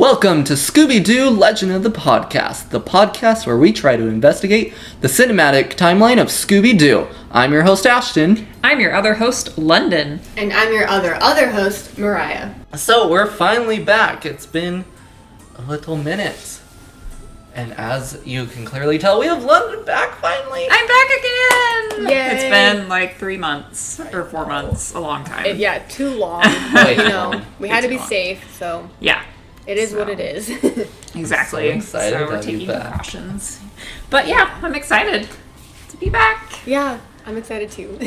Welcome to Scooby-Doo Legend of the podcast where we try to investigate the cinematic timeline of Scooby-Doo. I'm your host, Ashton. I'm your other host, London. And I'm your other host, Mariah. So, we're finally back. It's been a little minute. And as you can clearly tell, we have London back finally. I'm back again! Yay. It's been like 3 months or 4 months, a long time. Too long. But, we had to be long. safe, so Yeah. it is what it is. Exactly. I'm so excited to we're have you taking back. precautions. But yeah, I'm excited to be back. Yeah, I'm excited too.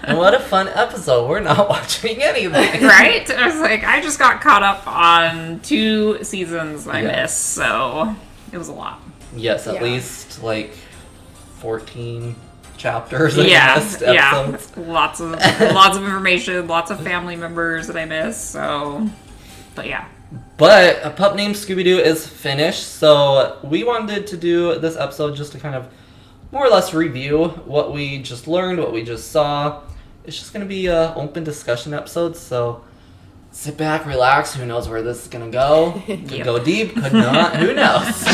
And what a fun episode. We're not watching anything. Right? I was like, I just got caught up on 2 seasons I missed, so it was a lot. Yes, at Yeah. least like 14 chapters. Episodes. Lots of information, lots of family members that I missed, so... But yeah. But A Pup Named Scooby-Doo is finished, so we wanted to do this episode just to kind of more or less review what we just learned, what we just saw. It's just going to be an open discussion episode, so sit back, relax. Who knows where this is going to go? Could Yep. go deep, could not. Who knows?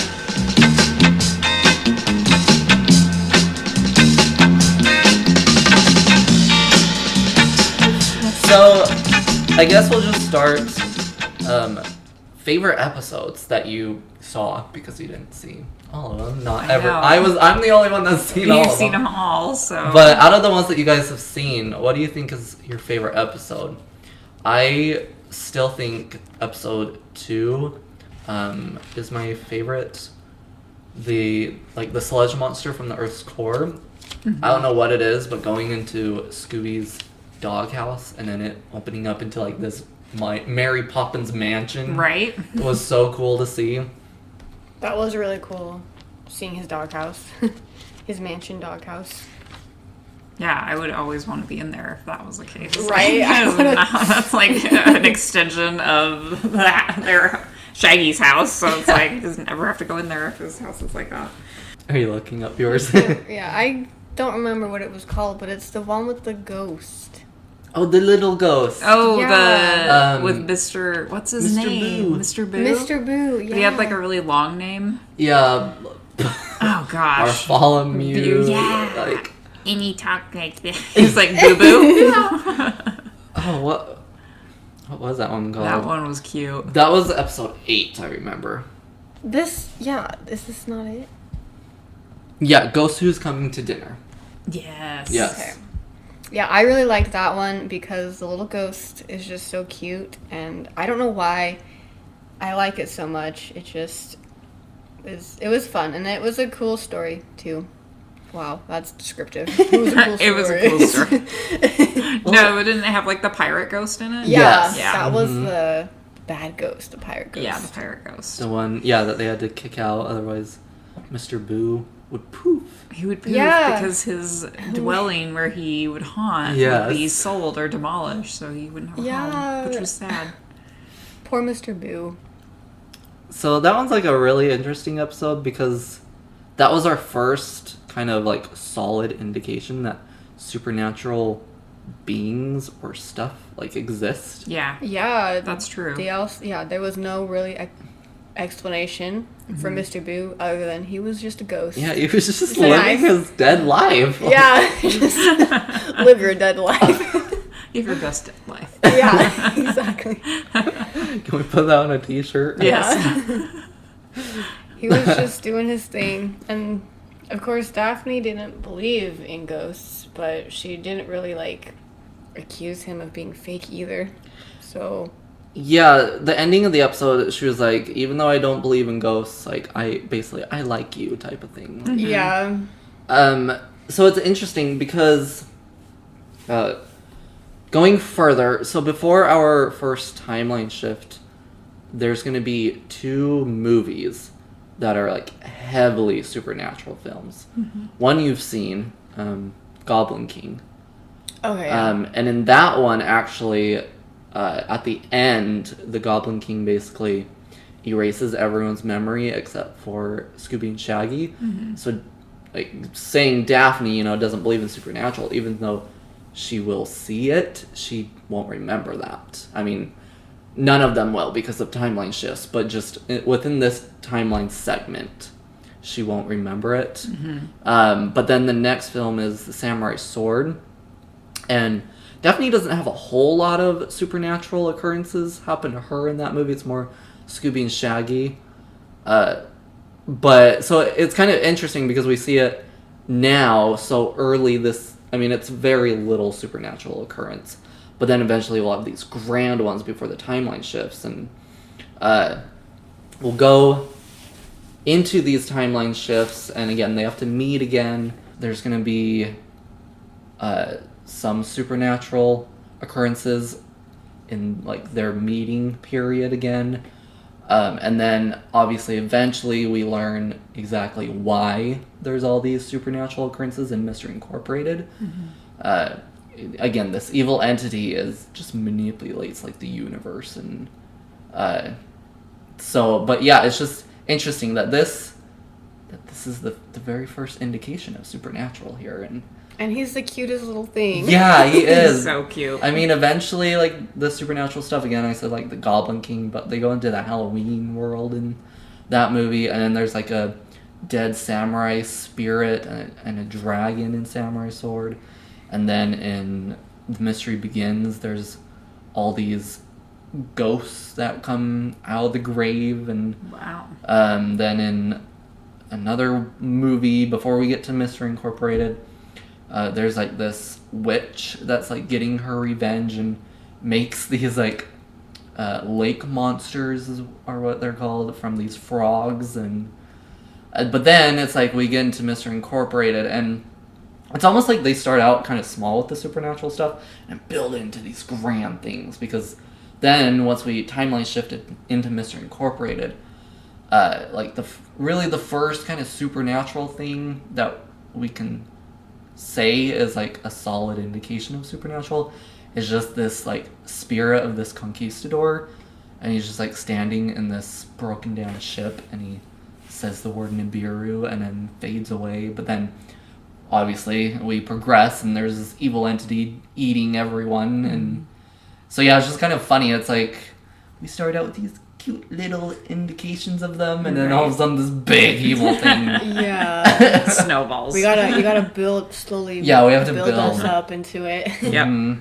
So, I guess we'll just start. Favorite episodes that you saw, because you didn't see all of them. Not ever. know. I'm the only one that's seen all of them. You've seen them all, so... But out of the ones that you guys have seen, what do you think is your favorite episode? I still think episode 2 is my favorite. The sludge monster from the Earth's core. Mm-hmm. I don't know what it is, but going into Scooby's doghouse and then it opening up into like this Mary Poppins mansion. Right? It was so cool to see. That was really cool, seeing his doghouse. His mansion doghouse. Yeah, I would always want to be in there if that was the case. Right? That's like an extension of their Shaggy's house, so it's like, he doesn't ever have to go in there if his house is like that. Are you looking up yours? Yeah, I don't remember what it was called, but it's the one with the ghost. Oh, the little ghost. Oh, Yeah. with Mr. What's his Mr. name? Boo. Mr. Boo? Mr. Boo, yeah. But he had like a really long name. Yeah. Oh gosh. Bartholomew. Yeah. Like, And he talked like this. He's like Boo Boo. oh, what was that one called? That one was cute. That was episode 8, I remember. Is this not it? Yeah, Ghost Who's Coming to Dinner. Yes. Yes. Okay. Yeah, I really liked that one because the little ghost is just so cute, and I don't know why I like it so much. It was fun, and it was a cool story too. Wow, that's descriptive. It was a cool story. It was a cool story. No, it didn't have like the pirate ghost in it? Yeah, Yes. Yeah. that was the bad ghost, the pirate ghost. Yeah, the pirate ghost. The one, that they had to kick out, otherwise Mr. Boo would poof. He would poof Yeah. because his dwelling where he would haunt Yes. would be sold or demolished, so he wouldn't have a home, which was sad. Poor Mr. Boo. So that one's like a really interesting episode because that was our first kind of like solid indication that supernatural beings or stuff like exist. Yeah, Yeah, that's true. there was no really explanation for Mr. Boo other than he was just a ghost. Yeah, he was just Nice. living his dead life. Yeah, just live your dead life. Give your best life. Yeah, exactly. Can we put that on a t-shirt? Yes. He was just doing his thing, and of course Daphne didn't believe in ghosts, but she didn't really accuse him of being fake either. So Yeah, the ending of the episode, she was like, even though I don't believe in ghosts, like I like you type of thing. Mm-hmm. yeah, So it's interesting because going further, so before our first timeline shift, there's going to be 2 movies that are like heavily supernatural films. Mm-hmm. One you've seen, Goblin King. okay. And in that one, actually, at the end, the Goblin King basically erases everyone's memory except for Scooby and Shaggy. Mm-hmm. So, like, saying Daphne, doesn't believe in supernatural, even though she will see it, she won't remember that. I mean, none of them will because of timeline shifts, but just within this timeline segment, she won't remember it. But then the next film is The Samurai Sword, and Daphne doesn't have a whole lot of supernatural occurrences happen to her in that movie. It's more Scooby and Shaggy. But so it's kind of interesting because we see it now so early. It's very little supernatural occurrence, but then eventually we'll have these grand ones before the timeline shifts, and we'll go into these timeline shifts, and again they have to meet again. There's going to be some supernatural occurrences in like their meeting period again, and then obviously eventually we learn exactly why there's all these supernatural occurrences in Mystery Incorporated. Again, this evil entity just manipulates like the universe, and but yeah, it's just interesting that this is the very first indication of supernatural here. And he's the cutest little thing. Yeah, he is. So cute. I mean, eventually, like, the supernatural stuff, again, I said, like, the Goblin King, but they go into the Halloween world in that movie, and then there's, like, a dead samurai spirit and a dragon in Samurai Sword. And then in The Mystery Begins, there's all these ghosts that come out of the grave, and Wow. then in another movie, before we get to Mystery Incorporated, there's like this witch that's like getting her revenge and makes these like lake monsters are what they're called, from these frogs, and but then it's like we get into Mystery Incorporated, and it's almost like they start out kind of small with the supernatural stuff and build into these grand things, because then once we timeline shifted into Mystery Incorporated, like really the first kind of supernatural thing that we can say is like a solid indication of supernatural is just this like spirit of this conquistador, and he's just like standing in this broken down ship, and he says the word Nibiru and then fades away. But then obviously we progress and there's this evil entity eating everyone, and so yeah, it's just kind of funny. It's like we started out with these cute little indications of them, and then all of a sudden this big evil thing. Yeah. Snowballs. You gotta build slowly. Yeah, we have to build us up into it. Yep.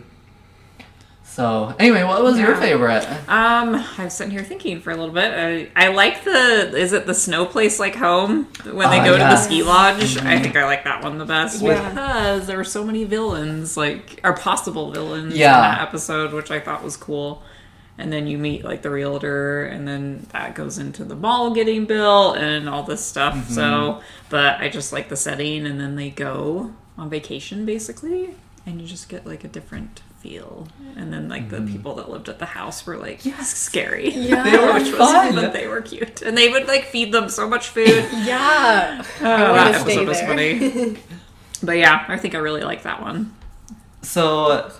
So anyway, what was your favorite? I'm sitting here thinking for a little bit. I like is it the snow place like home when they go to the ski lodge? I think I like that one the best because there were so many villains, or possible villains in that episode, which I thought was cool. And then you meet like the realtor, and then that goes into the mall getting built and all this stuff. So, but I just like the setting, and then they go on vacation basically, and you just get like a different feel. And then like the people that lived at the house were like scary. Yeah. They were fun, but they were cute, and they would like feed them so much food. Yeah. That episode was funny. But yeah, I think I really like that one. So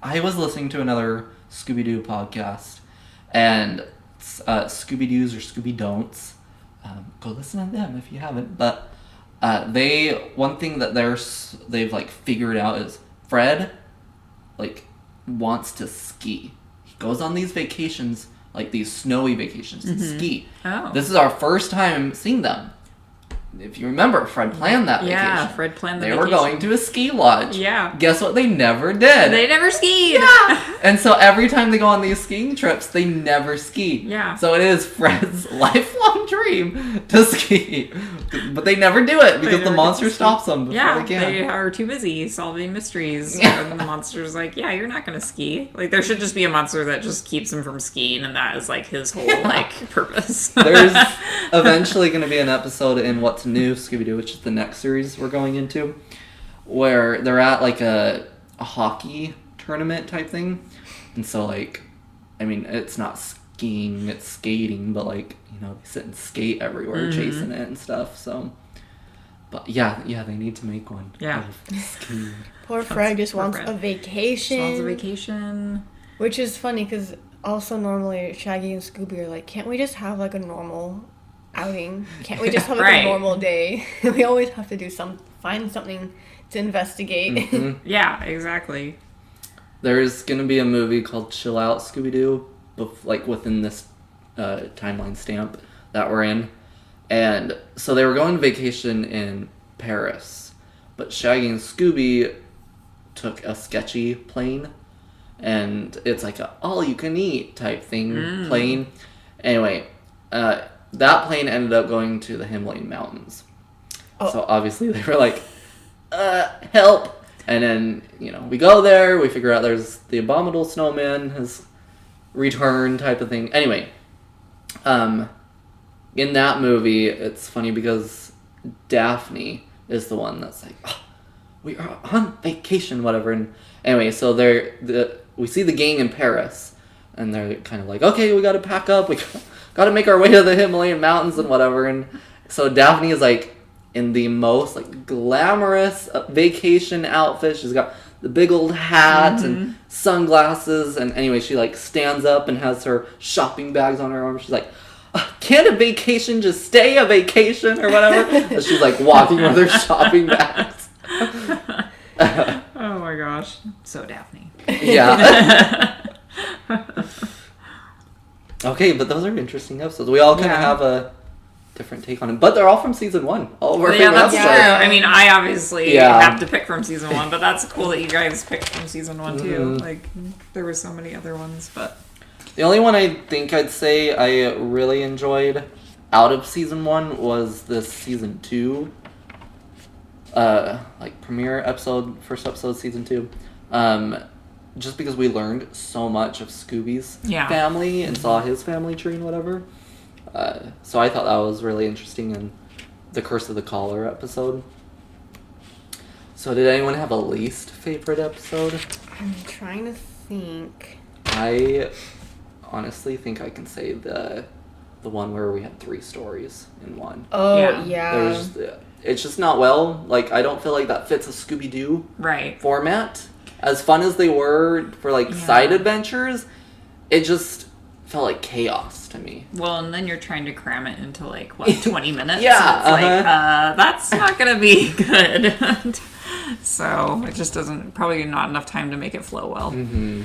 I was listening to another Scooby-Doo podcast, and Scooby-Doos or Scooby-Don'ts, go listen to them if you haven't, but one thing that they've like figured out is Fred like wants to ski. He goes on these vacations, like these snowy vacations, to ski. This is our first time seeing them. If you remember, Fred planned that vacation. Yeah, Fred planned the vacation. They vacation. were going to a ski lodge. Yeah. Guess what they never did? They never skied. Yeah. And so every time they go on these skiing trips, they never ski. Yeah. So it is Fred's lifelong dream to ski. But they never do it because the monster stops them before they can. They are too busy solving mysteries. And the monster's like, yeah, you're not going to ski. Like, there should just be a monster that just keeps him from skiing, and that is like his whole purpose. There's eventually going to be an episode in What's New Scooby-Doo, which is the next series we're going into, where they're at like a hockey tournament type thing. And so like, I mean, it's not skiing, it's skating, but like, you know, they sit and skate everywhere chasing it and stuff. So, but yeah, they need to make one. Yeah. Skiing. Poor Fred just wants a vacation. Just wants a vacation. Which is funny because also normally Shaggy and Scooby are like, can't we just have like a normal outing? Can't we just have like a normal day? We always have to find something to investigate. Yeah, exactly. There's gonna be a movie called Chill Out Scooby-Doo like within this timeline stamp that we're in. And so they were going on vacation in Paris, but Shaggy and Scooby took a sketchy plane, and it's like a all-you-can-eat type thing plane. Anyway, that plane ended up going to the Himalayan mountains. So obviously they were like, help! And then, we go there, we figure out there's the abominable snowman has returned type of thing. Anyway, in that movie, it's funny because Daphne is the one that's like, oh, we are on vacation, whatever. And anyway, so we see the gang in Paris, and they're kind of like, okay, we got to pack up, we got to make our way to the Himalayan mountains and whatever. And so Daphne is like in the most like glamorous vacation outfit. She's got the big old hat and sunglasses, and anyway, she like stands up and has her shopping bags on her arm. She's like, can't a vacation just stay a vacation or whatever? And she's like walking with her shopping bags. Oh my gosh. So Daphne. Yeah. Okay, but those are interesting episodes. We all kind of have a different take on it. But they're all from season 1. All of our favorite that's episodes. true. I mean, I obviously have to pick from season 1, but that's cool that you guys picked from season 1 too. Like, there were so many other ones, but... The only one I think I'd say I really enjoyed out of season 1 was the season 2, premiere episode, first episode, season 2. Just because we learned so much of Scooby's family and saw his family tree and whatever. So I thought that was really interesting in the Curse of the Collar episode. So did anyone have a least favorite episode? I'm trying to think. I honestly think I can say the one where we had 3 stories in one. Oh, yeah. It's just not well. Like, I don't feel like that fits a Scooby-Doo format. As fun as they were for, like, side adventures, it just felt like chaos to me. Well, and then you're trying to cram it into, like, 20 minutes? Yeah. It's like, that's not going to be good. So, it just probably not enough time to make it flow well. Mm-hmm.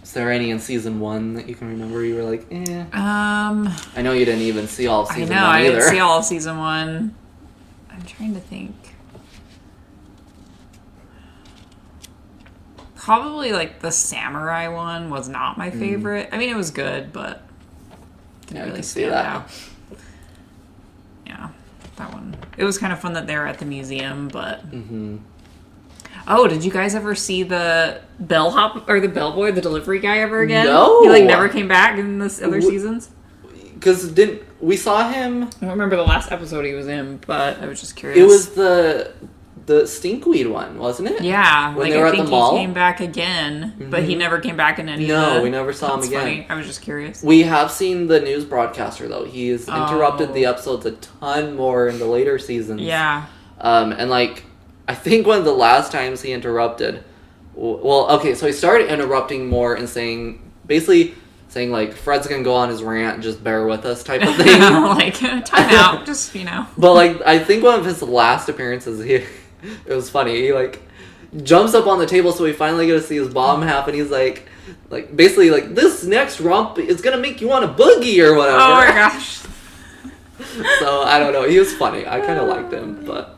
Is there any in season 1 that you can remember you were like, eh? I know you didn't even see all of season 1 either. I didn't see all of season 1. I'm trying to think. Probably, like, the samurai one was not my favorite. I mean, it was good, but didn't really stand out. Yeah, that one. It was kind of fun that they were at the museum, but... Mm-hmm. Oh, did you guys ever see the bellhop or the bellboy, the delivery guy ever again? No. He like never came back in the other seasons? Because we saw him... I don't remember the last episode he was in, but I was just curious. It was the stinkweed one, wasn't it? Yeah. When they were at the mall? He came back again, but he never came back in any No, we never saw him again. Funny. I was just curious. We have seen the news broadcaster, though. He's interrupted the episodes a ton more in the later seasons. Yeah. And like... I think one of the last times he interrupted... Well, okay, so he started interrupting more and basically saying, like, Fred's gonna go on his rant, just bear with us type of thing. Like, time out, just, But, like, I think one of his last appearances, it was funny. He, like, jumps up on the table so we finally get to see his bomb happen. He's like, basically, like, this next romp is gonna make you want a boogie or whatever. Oh my gosh. So, I don't know. He was funny. I kind of liked him, but...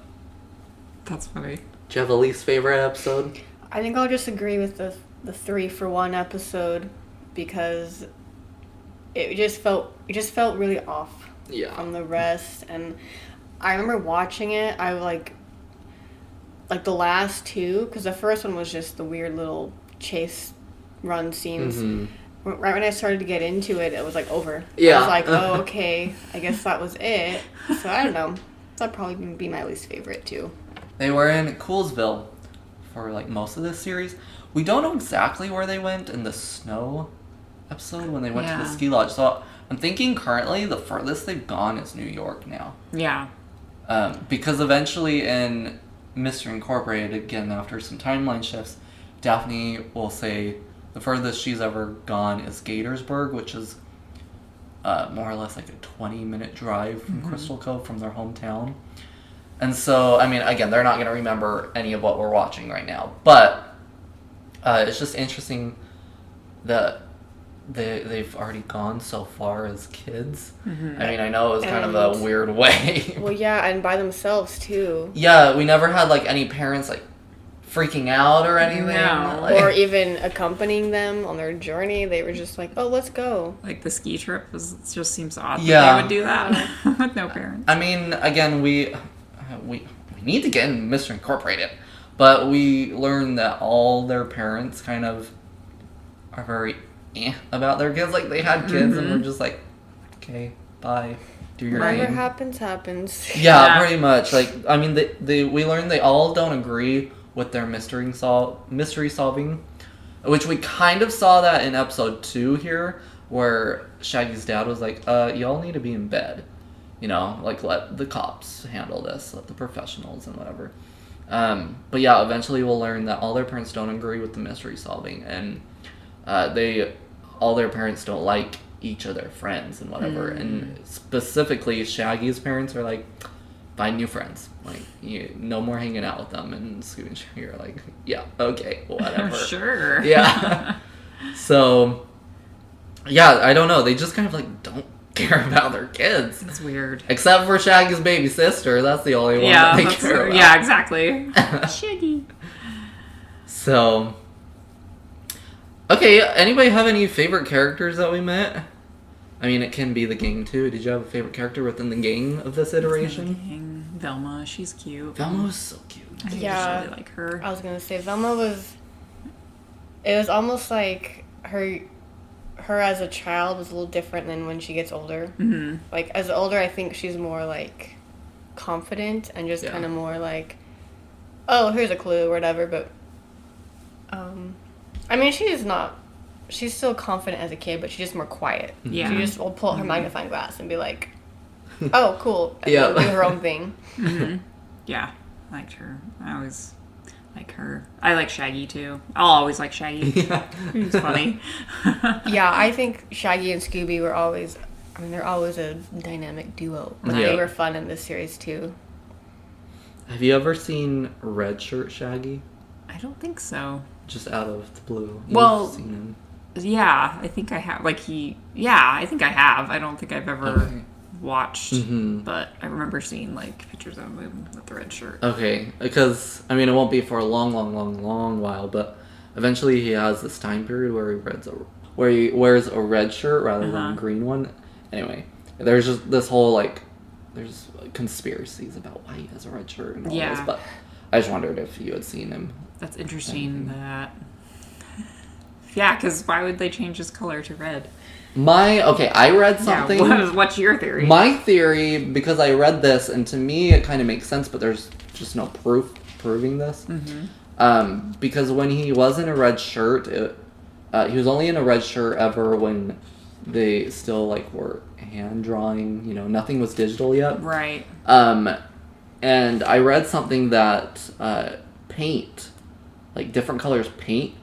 That's funny. Do you have a least favorite episode? I think I'll just agree with the 3 for 1 episode because it just felt really off from the rest. And I remember watching it. I like the last 2 because the first one was just the weird little chase run scenes. Mm-hmm. Right when I started to get into it, it was like over. Yeah. I was like, oh, okay, I guess that was it. So I don't know. That'd probably be my least favorite too. They were in Coolsville for, like, most of this series. We don't know exactly where they went in the snow episode when they went to the ski lodge. So I'm thinking currently the furthest they've gone is New York now. Yeah. Because eventually in Mr. Incorporated, again, after some timeline shifts, Daphne will say the furthest she's ever gone is Gatorsburg, which is more or less like a 20-minute drive from Crystal Cove from their hometown. And so, I mean, again, they're not going to remember any of what we're watching right now. But it's just interesting they've already gone so far as kids. Mm-hmm. I mean, I know it was kind of a weird way. Well, yeah, and by themselves too. Yeah, we never had like any parents like freaking out or anything. No. Like, Or even accompanying them on their journey. They were just like, oh, let's go. Like the ski trip just seems odd Yeah. that they would do that with no parents. I mean, again, we need to get in Mr. Incorporated, but we learned that all their parents kind of are very about their kids. Like, they had kids and we're just like, okay, bye, do your Whatever thing. happens. Yeah, pretty much. Like, I mean, we learned they all don't agree with their mystery solving, which we kind of saw that in episode 2 here, where Shaggy's dad was like, y'all need to be in bed. You know, like, let the cops handle this, let the professionals and whatever. But yeah, eventually we'll learn that all their parents don't agree with the mystery solving, and all their parents don't like each of their friends and whatever. And specifically, Shaggy's parents are like, find new friends. Like, no more hanging out with them. And Scooby and Shaggy are like, yeah, okay, whatever. Sure. Yeah. So, yeah, I don't know. They just kind of like don't care about their kids. It's weird. Except for Shaggy's baby sister. That's the only one that they care about. Yeah, exactly. Shaggy. So, okay, anybody have any favorite characters that we met? I mean, it can be the gang too. Did you have a favorite character within the gang of this iteration? Velma, she's cute. Velma was so cute. I Yeah. really like her. I was gonna say Velma it was almost like her as a child was a little different than when she gets older. Mm-hmm. Like, as older, I think she's more like confident and just Yeah. kind of more like, oh, here's a clue or whatever. But I mean, she's still confident as a kid, but she's just more quiet. Yeah. She just will pull out her magnifying glass and be like, oh, cool. And Yeah. do her own thing. Mm-hmm. Yeah, I liked her. I always like her. I like Shaggy too. I'll always like Shaggy. Yeah. He's funny. Yeah, I think Shaggy and Scooby were always, they're always a dynamic duo. But Yeah. they were fun in this series too. Have you ever seen Red Shirt Shaggy? I don't think so. Just out of the blue. You've Well, seen him. Yeah, I think I have. I think I have. I don't think I've ever watched, but I remember seeing like pictures of him with the red shirt. Okay, because I mean, it won't be for a long while, but eventually he has this time period where he wears a red shirt rather than a green one. Anyway, there's just this whole there's conspiracies about why he has a red shirt and all this, but I just wondered if you had seen him. That's interesting. Yeah, because why would they change his color to red? I read something. Yeah, what's your theory? My theory, because I read this, and to me it kind of makes sense, but there's just no proof proving this. Mm-hmm. Because when he was in a red shirt, he was only in a red shirt ever when they still were hand drawing. Nothing was digital yet. Right. And I read something that paint, different colors paint,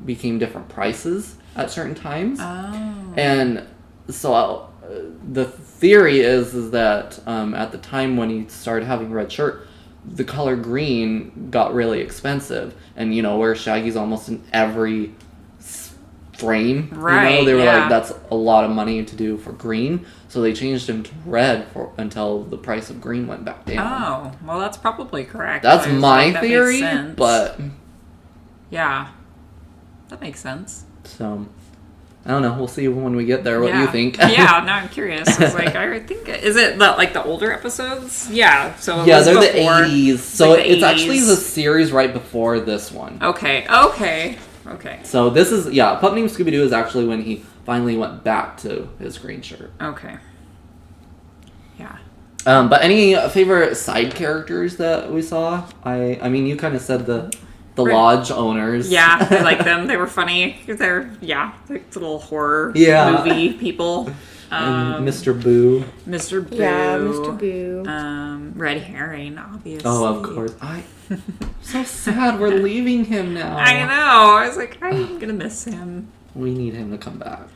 became different prices at certain times. Oh. And so the theory is that at the time when he started having a red shirt, the color green got really expensive. And, where Shaggy's almost in every frame, right, they were like, that's a lot of money to do for green. So they changed him to red until the price of green went back down. Oh, well, that's probably correct. That's my theory, but... Yeah, that makes sense. So, I don't know. We'll see when we get there what you think. Yeah, now I'm curious. It's I think, is it the older episodes? Yeah, so yeah, they're before, the 80s. So the it's 80s. actually the series right before this one. Okay. So this is, A Pup Named Scooby-Doo is actually when he finally went back to his green shirt. Okay. Yeah. But any favorite side characters that we saw? I mean, you kind of said the lodge owners. Yeah, I like them. They were funny. They're, little horror movie people. And Mr. Boo. Mr. Boo. Yeah, Mr. Boo. Red Herring, obviously. Oh, of course. So sad we're leaving him now. I know. I was like, I'm going to miss him. We need him to come back.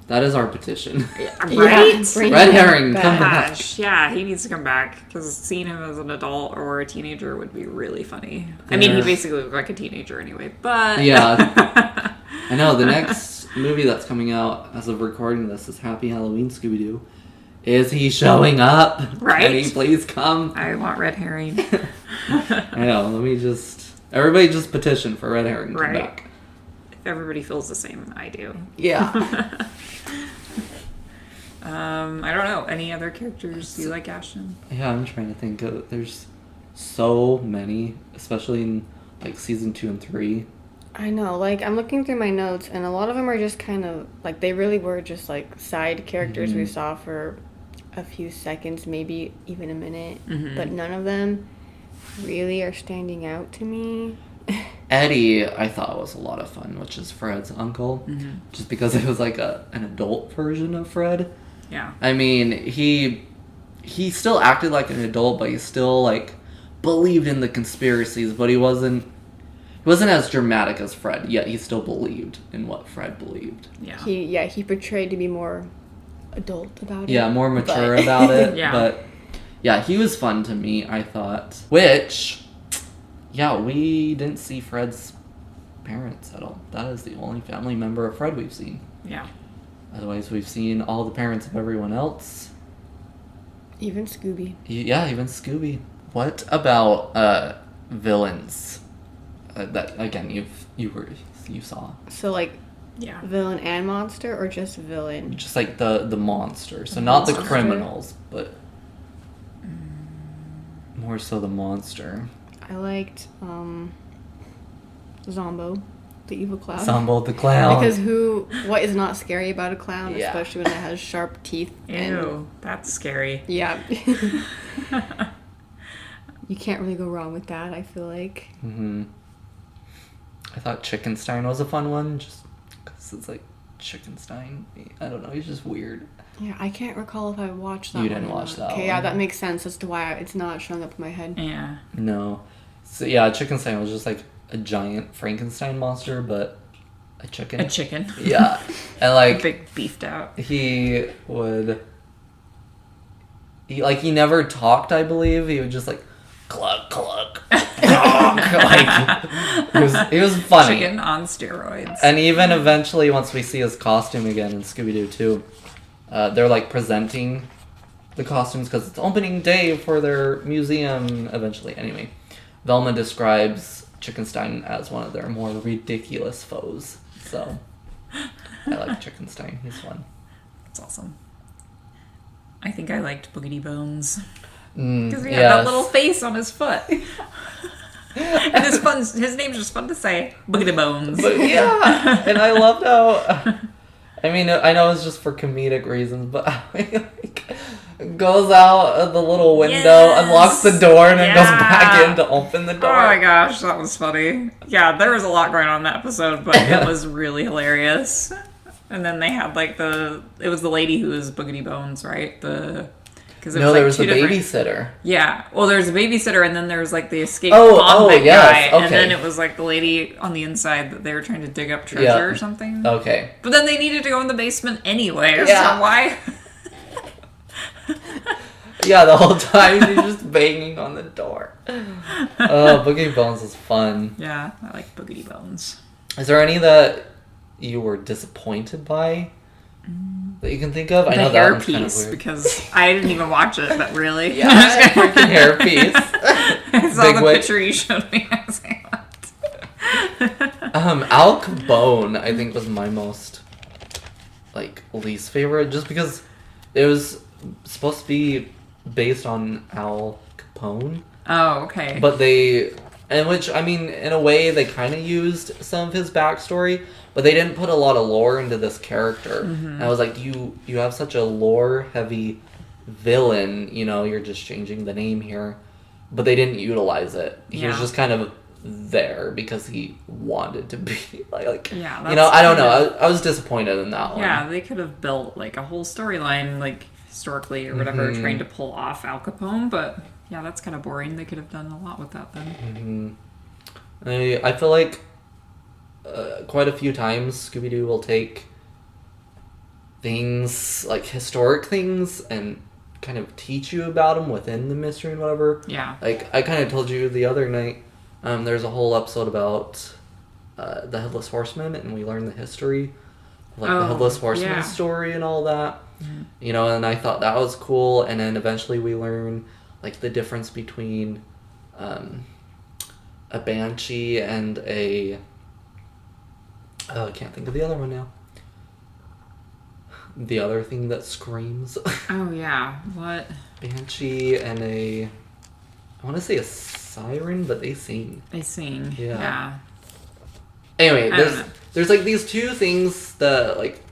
That is our petition. Right? Red Herring, come back. Gosh, yeah, he needs to come back because seeing him as an adult or a teenager would be really funny. Yeah. I mean, he basically looked like a teenager anyway, but Yeah. I know, the next movie that's coming out as of recording this is Happy Halloween, Scooby-Doo. Is he showing up? Right? Can he please come? I want red herring. I know, everybody just petition for Red Herring to come Right. back. If everybody feels the same, I do. Yeah. I don't know. Any other characters you like, Ashton? Yeah, I'm trying to think of, there's so many, especially in like season 2 and 3. I know, like, I'm looking through my notes, and a lot of them are just kind of, like, they really were just, like, side characters we saw for a few seconds, maybe even a minute, but none of them really are standing out to me. Eddie, I thought was a lot of fun, which is Fred's uncle, just because it was like an adult version of Fred. Yeah. I mean, he still acted like an adult, but he still like believed in the conspiracies, but he wasn't as dramatic as Fred, yet he still believed in what Fred believed. Yeah. He portrayed to be more adult about it. Yeah, more mature about it. Yeah. But yeah, he was fun to me, I thought. Which, yeah, we didn't see Fred's parents at all. That is the only family member of Fred we've seen. Yeah. Otherwise, we've seen all the parents of everyone else. Even Scooby. Yeah, even Scooby. What about villains? That again, you saw. So, like, Yeah. villain and monster, or just villain? Just like the monster. So not the monster. criminals, but more so the monster. I liked Zombo, the evil clown. Zombo the clown. Because what is not scary about a clown, Yeah. especially when it has sharp teeth? Ew, that's scary. Yeah. You can't really go wrong with that, I feel like. I thought Chickenstein was a fun one, just because it's like Chickenstein. I don't know, he's just weird. Yeah, I can't recall if I watched that You one. didn't or watch not. that Okay, one. yeah, that makes sense as to why it's not showing up in my head. Yeah. No. So yeah, Chickenstein was just like a giant Frankenstein monster, but a chicken. A chicken. Yeah. And like Big beefed out. he never talked, I believe. He would just like cluck cluck. like he was funny. Chicken on steroids. And even eventually once we see his costume again in Scooby-Doo 2, they're like presenting the costumes because it's opening day for their museum eventually. Anyway, Velma describes Chickenstein as one of their more ridiculous foes. So I like Chickenstein. He's fun. That's awesome. I think I liked Boogity Bones. Because Because he had that little face on his foot. And his name's just fun to say. Boogity Bones. But yeah, and I loved how. I mean, I know it's just for comedic reasons, but like, goes out of the little window, Yes. unlocks the door, and then goes Yeah. back in to open the door. Oh my gosh, that was funny. Yeah, there was a lot going on in that episode, but it was really hilarious. And then they had like it was the lady who was Boogity Bones, right? Because No, there was the babysitter. Yeah, well, there's a babysitter, and then there's like the escaped Oh, convict yes, guy, okay. and then it was like the lady on the inside that they were trying to dig up treasure Yeah. or something. Okay. But then they needed to go in the basement anyway, Yeah. so why? Yeah, the whole time she's just banging on the door. Oh, Boogie Bones is fun. Yeah, I like Boogity Bones. Is there any that you were disappointed by that you can think of? I know that one's kind of hairpiece, weird. because I didn't even watch it, but really. Yeah, freaking hairpiece. I saw Big the witch. picture you showed me. I was like, what? Al Capone, I think, was my most least favorite, just because it was supposed to be based on Al Capone, Oh, okay. but which I mean, in a way, they kind of used some of his backstory, but they didn't put a lot of lore into this character. And I was like, you have such a lore-heavy villain, you're just changing the name here, but they didn't utilize it. He was Yeah. just kind of there because he wanted to be Yeah, I don't know. I was disappointed in that one. Yeah, they could have built like a whole storyline, like historically or whatever, Mhm. trying to pull off Al Capone, but yeah, that's kind of boring. They could have done a lot with that then. I feel like quite a few times Scooby-Doo will take things, like historic things, and kind of teach you about them within the mystery and whatever. Yeah. Like, I kind of told you the other night, there's a whole episode about the Headless Horseman, and we learn the history of like the Headless Horseman story and all that. You know, and I thought that was cool. And then eventually we learn like the difference between a banshee and a I can't think of the other one now. The other thing that screams. Oh yeah, what? Banshee and I want to say a siren, but they sing. They sing. Yeah. Yeah. Anyway, there's like these two things that like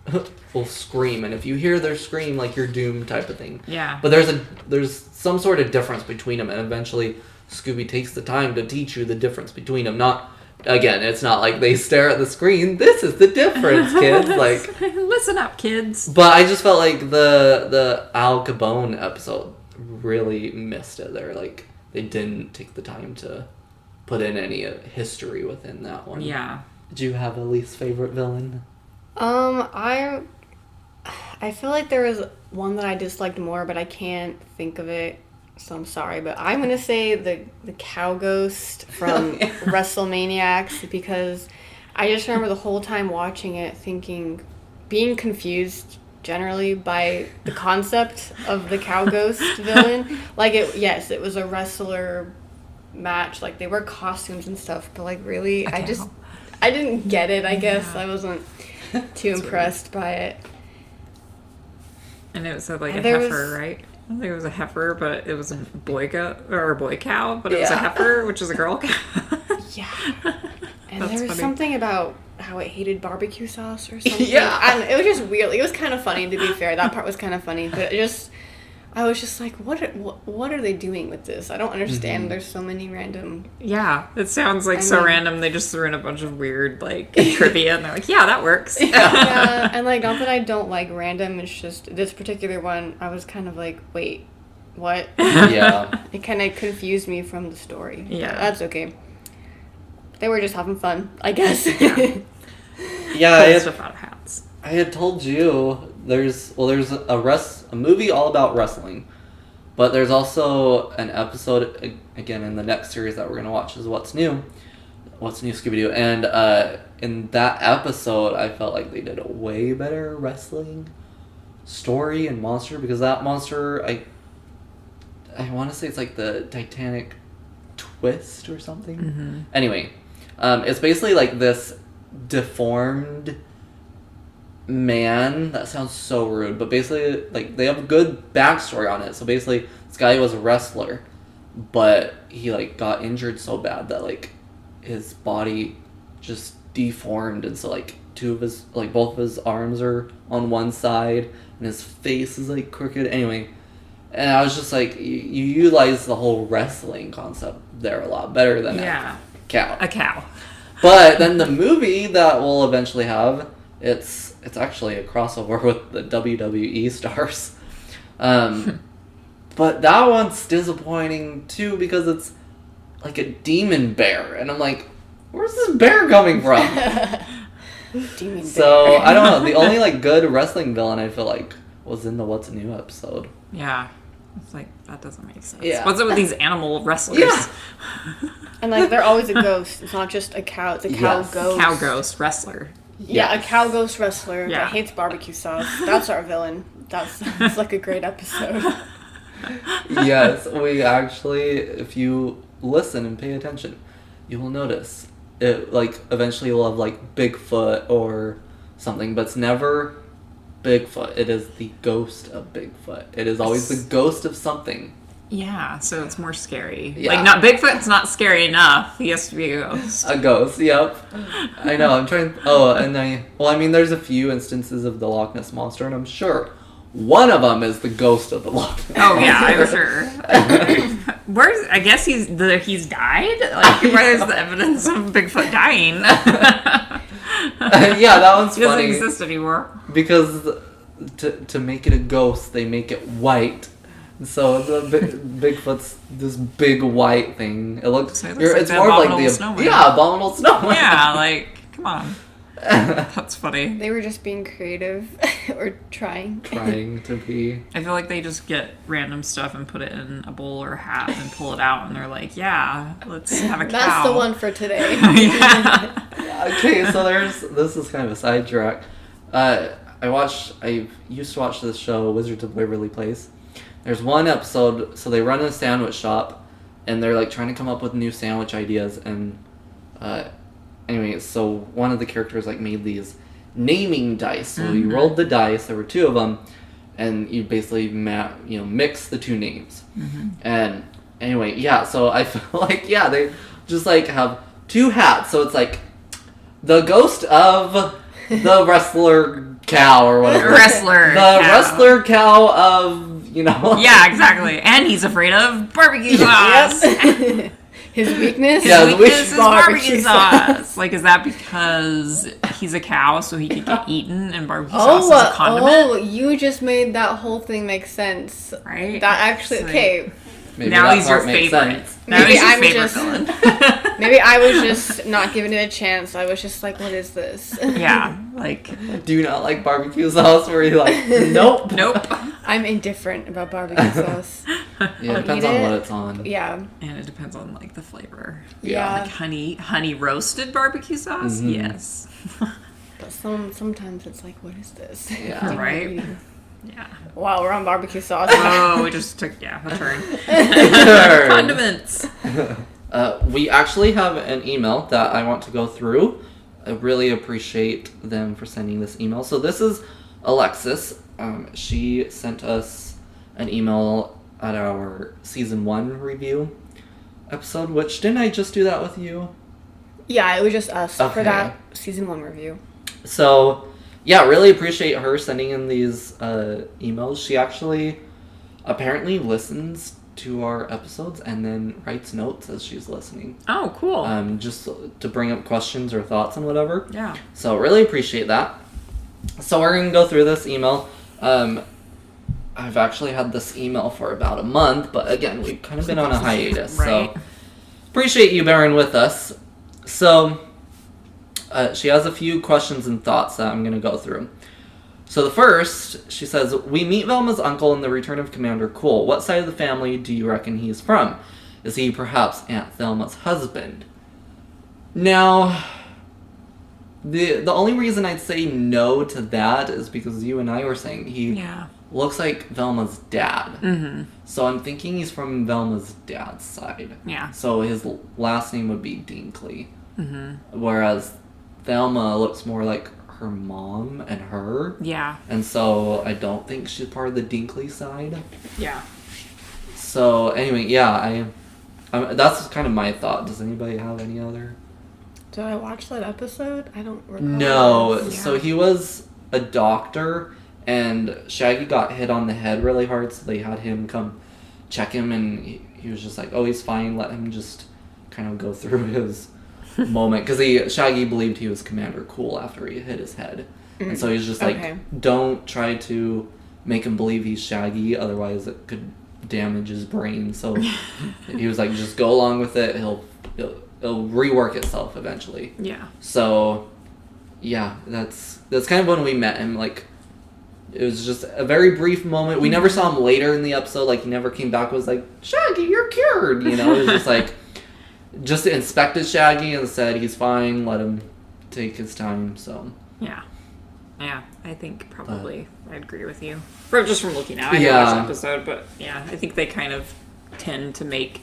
will scream, and if you hear their scream, like you're doomed type of thing. Yeah. But there's some sort of difference between them, and eventually Scooby takes the time to teach you the difference between them. Not again, it's not like they stare at the screen. This is the difference, kids. Like, listen up, kids. But I just felt like the Al Capone episode really missed it there. Like they didn't take the time to put in any history within that one. Yeah. Did you have a least favorite villain? I feel like there was one that I disliked more, but I can't think of it, so I'm sorry. But I'm gonna say the cow ghost from WrestleManiacs, because I just remember the whole time watching it being confused generally by the concept of the cow ghost villain. Like it was a wrestler match, like they wear costumes and stuff, but like really I didn't get it, I guess. I wasn't too impressed by it. And it was like a heifer, right? I don't think it was a heifer, but it was a boy goat or a boy cow, but it was a heifer, which is a girl cow. Yeah. And That's there was funny. something about how it hated barbecue sauce or something. Yeah. I don't know, it was just weird. It was kind of funny, to be fair. That part was kind of funny, but I was just like, what are they doing with this? I don't understand. Mm-hmm. There's so many random... Yeah, it sounds like random. They just threw in a bunch of weird, like, trivia, and they're like, yeah, that works. Yeah, and, like, not that I don't like random, it's just this particular one, I was kind of like, wait, what? Yeah. It kind of confused me from the story. Yeah. But that's okay. They were just having fun, I guess. Yeah, Stuff out of hats. I had told you there's a movie all about wrestling, but there's also an episode again in the next series that we're gonna watch is What's New Scooby-Doo, and in that episode I felt like they did a way better wrestling story and monster, because that monster I want to say it's like the Titanic twist or something. Mm-hmm. Anyway, it's basically like this deformed man. That sounds so rude, but basically like they have a good backstory on it. So basically this guy was a wrestler, but he like got injured so bad that like his body just deformed, and so like both of his arms are on one side and his face is like crooked. Anyway, and I was just like, you utilize the whole wrestling concept there a lot better than a cow. But then the movie that we'll eventually have, it's actually a crossover with the WWE stars. But that one's disappointing too, because it's like a demon bear, and I'm like, where's this bear coming from? Demon bear. So I don't know. The only like good wrestling villain I feel like was in the What's New episode. Yeah. It's like, that doesn't make sense. Yeah. What's up with these animal wrestlers? Yeah. And like they're always a ghost. It's not just a cow. It's a cow Yes. ghost. Cow ghost wrestler. Yeah, Yes. a cow ghost wrestler Yeah. that hates barbecue sauce. That's our villain. That's like a great episode. Yes, we actually, if you listen and pay attention, you will notice it. Like eventually, you'll have like Bigfoot or something, but it's never Bigfoot. It is the ghost of Bigfoot. It is always the ghost of something. Yeah, so it's more scary. Yeah. Like, not Bigfoot's not scary enough. He has to be a ghost. A ghost, yep. I know, I'm trying... Oh, and I mean, there's a few instances of the Loch Ness Monster, and I'm sure one of them is the ghost of the Loch Ness Oh, yeah, Monster. I'm sure. I guess he's died? Like, where's the evidence of Bigfoot dying? Yeah, that one's He doesn't funny. exist anymore. Because to make it a ghost, they make it white. So the Bigfoot's this big white thing. It looks. So it looks like it's the more of like Abominable the Snowman. abominable snowman. Yeah, like, come on. That's funny. They were just being creative or trying. Trying to be. I feel like they just get random stuff and put it in a bowl or a hat and pull it out, and they're like, yeah, let's have a cow. That's the one for today. Yeah. Okay, so this is kind of a sidetrack. I used to watch this show, Wizards of Waverly Place. There's one episode, so they run a sandwich shop, and they're like trying to come up with new sandwich ideas, and anyway, so one of the characters like made these naming dice. So you rolled the dice, there were 2 of them, and you basically mix the 2 names. And anyway, yeah, so I feel like, yeah, they just like have 2 hats, so it's like the ghost of the wrestler cow or whatever. Wrestler cow of, Yeah, exactly. And he's afraid of barbecue sauce. His weakness? His weakness is barbecue sauce. Like, is that because he's a cow, so he could get eaten and barbecue sauce is a condiment? Oh, you just made that whole thing make sense. Right? That actually, okay. Maybe now that he's your part makes favorite. sense. Now he's your favorite villain. Maybe I was just not giving it a chance. I was just like, what is this? Yeah, like... Do you not like barbecue sauce? Where you're like, nope. Nope. I'm indifferent about barbecue sauce. Yeah, it depends on what it's on. Yeah. And it depends on, like, the flavor. Yeah. Like honey roasted barbecue sauce? Yes. But sometimes it's like, what is this? Yeah. Right? Yeah. Wow, we're on barbecue sauce. Oh, we just took, a turn. Condiments. We actually have an email that I want to go through. I really appreciate them for sending this email. So this is Alexis. She sent us an email at our season 1 review episode, which didn't I just do that with you? Yeah, it was just us Okay. for that season 1 review. So, yeah, really appreciate her sending in these emails. She actually apparently listens to our episodes and then writes notes as she's listening. Oh, cool. Just to bring up questions or thoughts and whatever. Yeah. So really appreciate that. So we're going to go through this email. I've actually had this email for about a month, but again, we've kind of been on a hiatus. Right. So appreciate you bearing with us. So she has a few questions and thoughts that I'm going to go through. So the first, she says, we meet Velma's uncle in The Return of Commander Cool. What side of the family do you reckon he's from? Is he perhaps Aunt Thelma's husband? Now, the only reason I'd say no to that is because you and I were saying he looks like Velma's dad. Mm-hmm. So I'm thinking he's from Velma's dad's side. Yeah. So his last name would be Dinkley. Mm-hmm. Whereas Thelma looks more like her mom and her. Yeah. And so I don't think she's part of the Dinkley side. Yeah. So anyway, yeah, that's kind of my thought. Does anybody have any other? Did I watch that episode? I don't recall. No. Yeah. So he was a doctor, and Shaggy got hit on the head really hard, so they had him come check him, and he was just like, oh, he's fine. Let him just kind of go through his moment. Because Shaggy believed he was Commander Cool after he hit his head. And so he's just like, don't try to make him believe he's Shaggy, otherwise it could damage his brain. So he was like, just go along with it. It'll rework itself eventually. Yeah. So, yeah, that's kind of when we met him. Like, it was just a very brief moment. We never saw him later in the episode. Like, he never came back and was like, Shaggy, you're cured. You know, it was just like, just inspected Shaggy and said he's fine. Let him take his time. So. Yeah. Yeah, I think probably I'd agree with you. From looking at it. I didn't watch the episode, but yeah, I think they kind of tend to make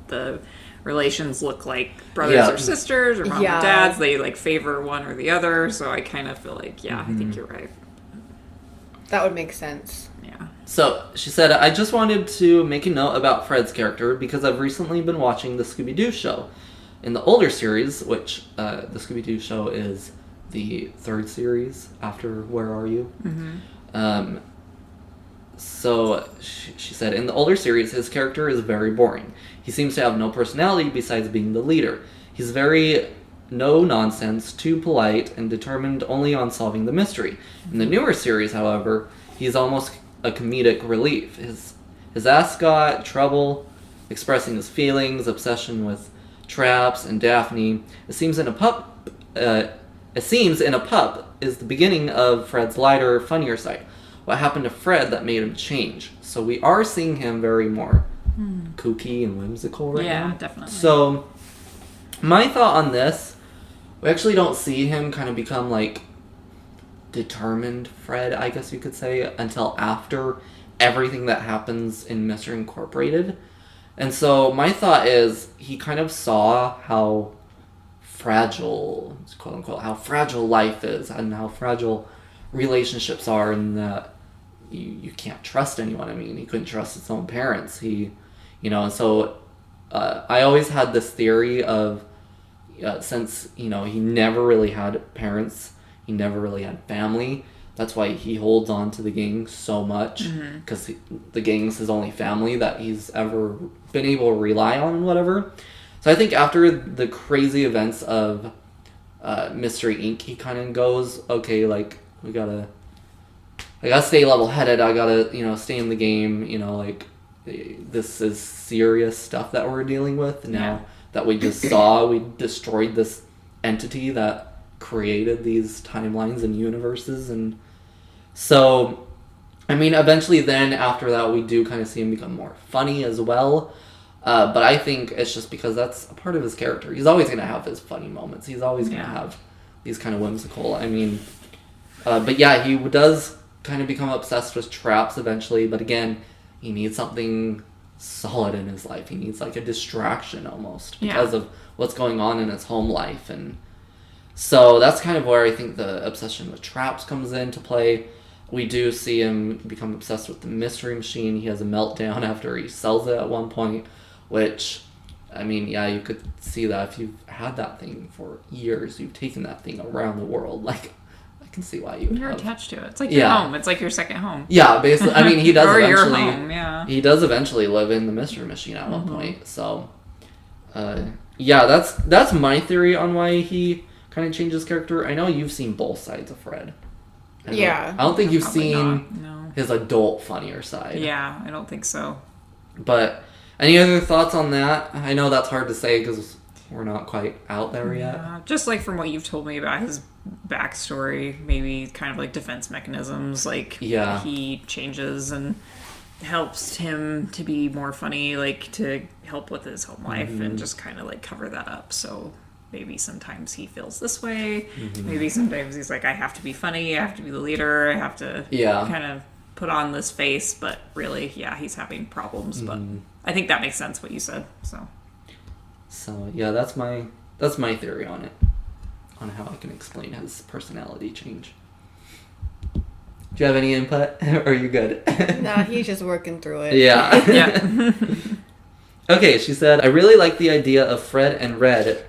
the relations look like brothers or sisters or mom and dads. They like favor one or the other, so I kind of feel like, I think you're right. That would make sense. Yeah. So, she said, I just wanted to make a note about Fred's character because I've recently been watching the Scooby-Doo show. In the older series, which the Scooby-Doo show is the 3rd series after Where Are You? Mm-hmm. So, she said, in the older series, his character is very boring. He seems to have no personality besides being the leader. He's very no-nonsense, too polite, and determined only on solving the mystery. In the newer series, however, he's almost a comedic relief. His ascot, Trouble, expressing his feelings, obsession with traps, and Daphne, it seems in A Pup is the beginning of Fred's lighter, funnier side. What happened to Fred that made him change? So we are seeing him very more kooky and whimsical right now. Yeah, definitely. So, my thought on this, we actually don't see him kind of become like determined Fred, I guess you could say, until after everything that happens in Mystery Incorporated. And so my thought is he kind of saw how fragile, quote unquote, how fragile life is and how fragile relationships are, and that you can't trust anyone. I mean, he couldn't trust his own parents. And so I always had this theory of since, he never really had parents, he never really had family. That's why he holds on to the gang so much, because the gang's his only family that he's ever been able to rely on and whatever. So I think after the crazy events of Mystery Inc., he kind of goes, okay, like, I gotta stay level-headed, I gotta, stay in the game, this is serious stuff that we're dealing with now that we just saw. We destroyed this entity that created these timelines and universes, and so I mean eventually then after that we do kind of see him become more funny as well, but I think it's just because that's a part of his character. He's always going to have his funny moments, he's always going to have these kind of whimsical, but yeah, he does kind of become obsessed with traps eventually, but again, he needs something solid in his life. He needs like a distraction almost because of what's going on in his home life. And so that's kind of where I think the obsession with traps comes into play. We do see him become obsessed with the mystery machine. He has a meltdown after he sells it at one point, which, I mean, yeah, you could see that if you've had that thing for years, you've taken that thing around the world, like, I can see why you're attached to it. It's like your home. It's like your second home. Yeah, basically. I mean, he does or eventually. Your home, yeah. He does eventually live in the mystery machine at one point. So, yeah, that's my theory on why he kind of changed his character. I know you've seen both sides of Fred. I don't think you've seen his adult funnier side. Yeah, I don't think so. But any other thoughts on that? I know that's hard to say because we're not quite out there yet. Just like from what you've told me about his backstory, maybe kind of like defense mechanisms, like he changes and helps him to be more funny, like to help with his home life and just kind of like cover that up. So maybe sometimes he feels this way. Maybe sometimes he's like, I have to be funny, I have to be the leader, I have to kind of put on this face, but really, he's having problems. But I think that makes sense what you said. So yeah, that's my theory on it, on how I can explain his personality change. Do you have any input? Or are you good? Nah, he's just working through it. Yeah. Okay, she said, I really like the idea of Fred and Red.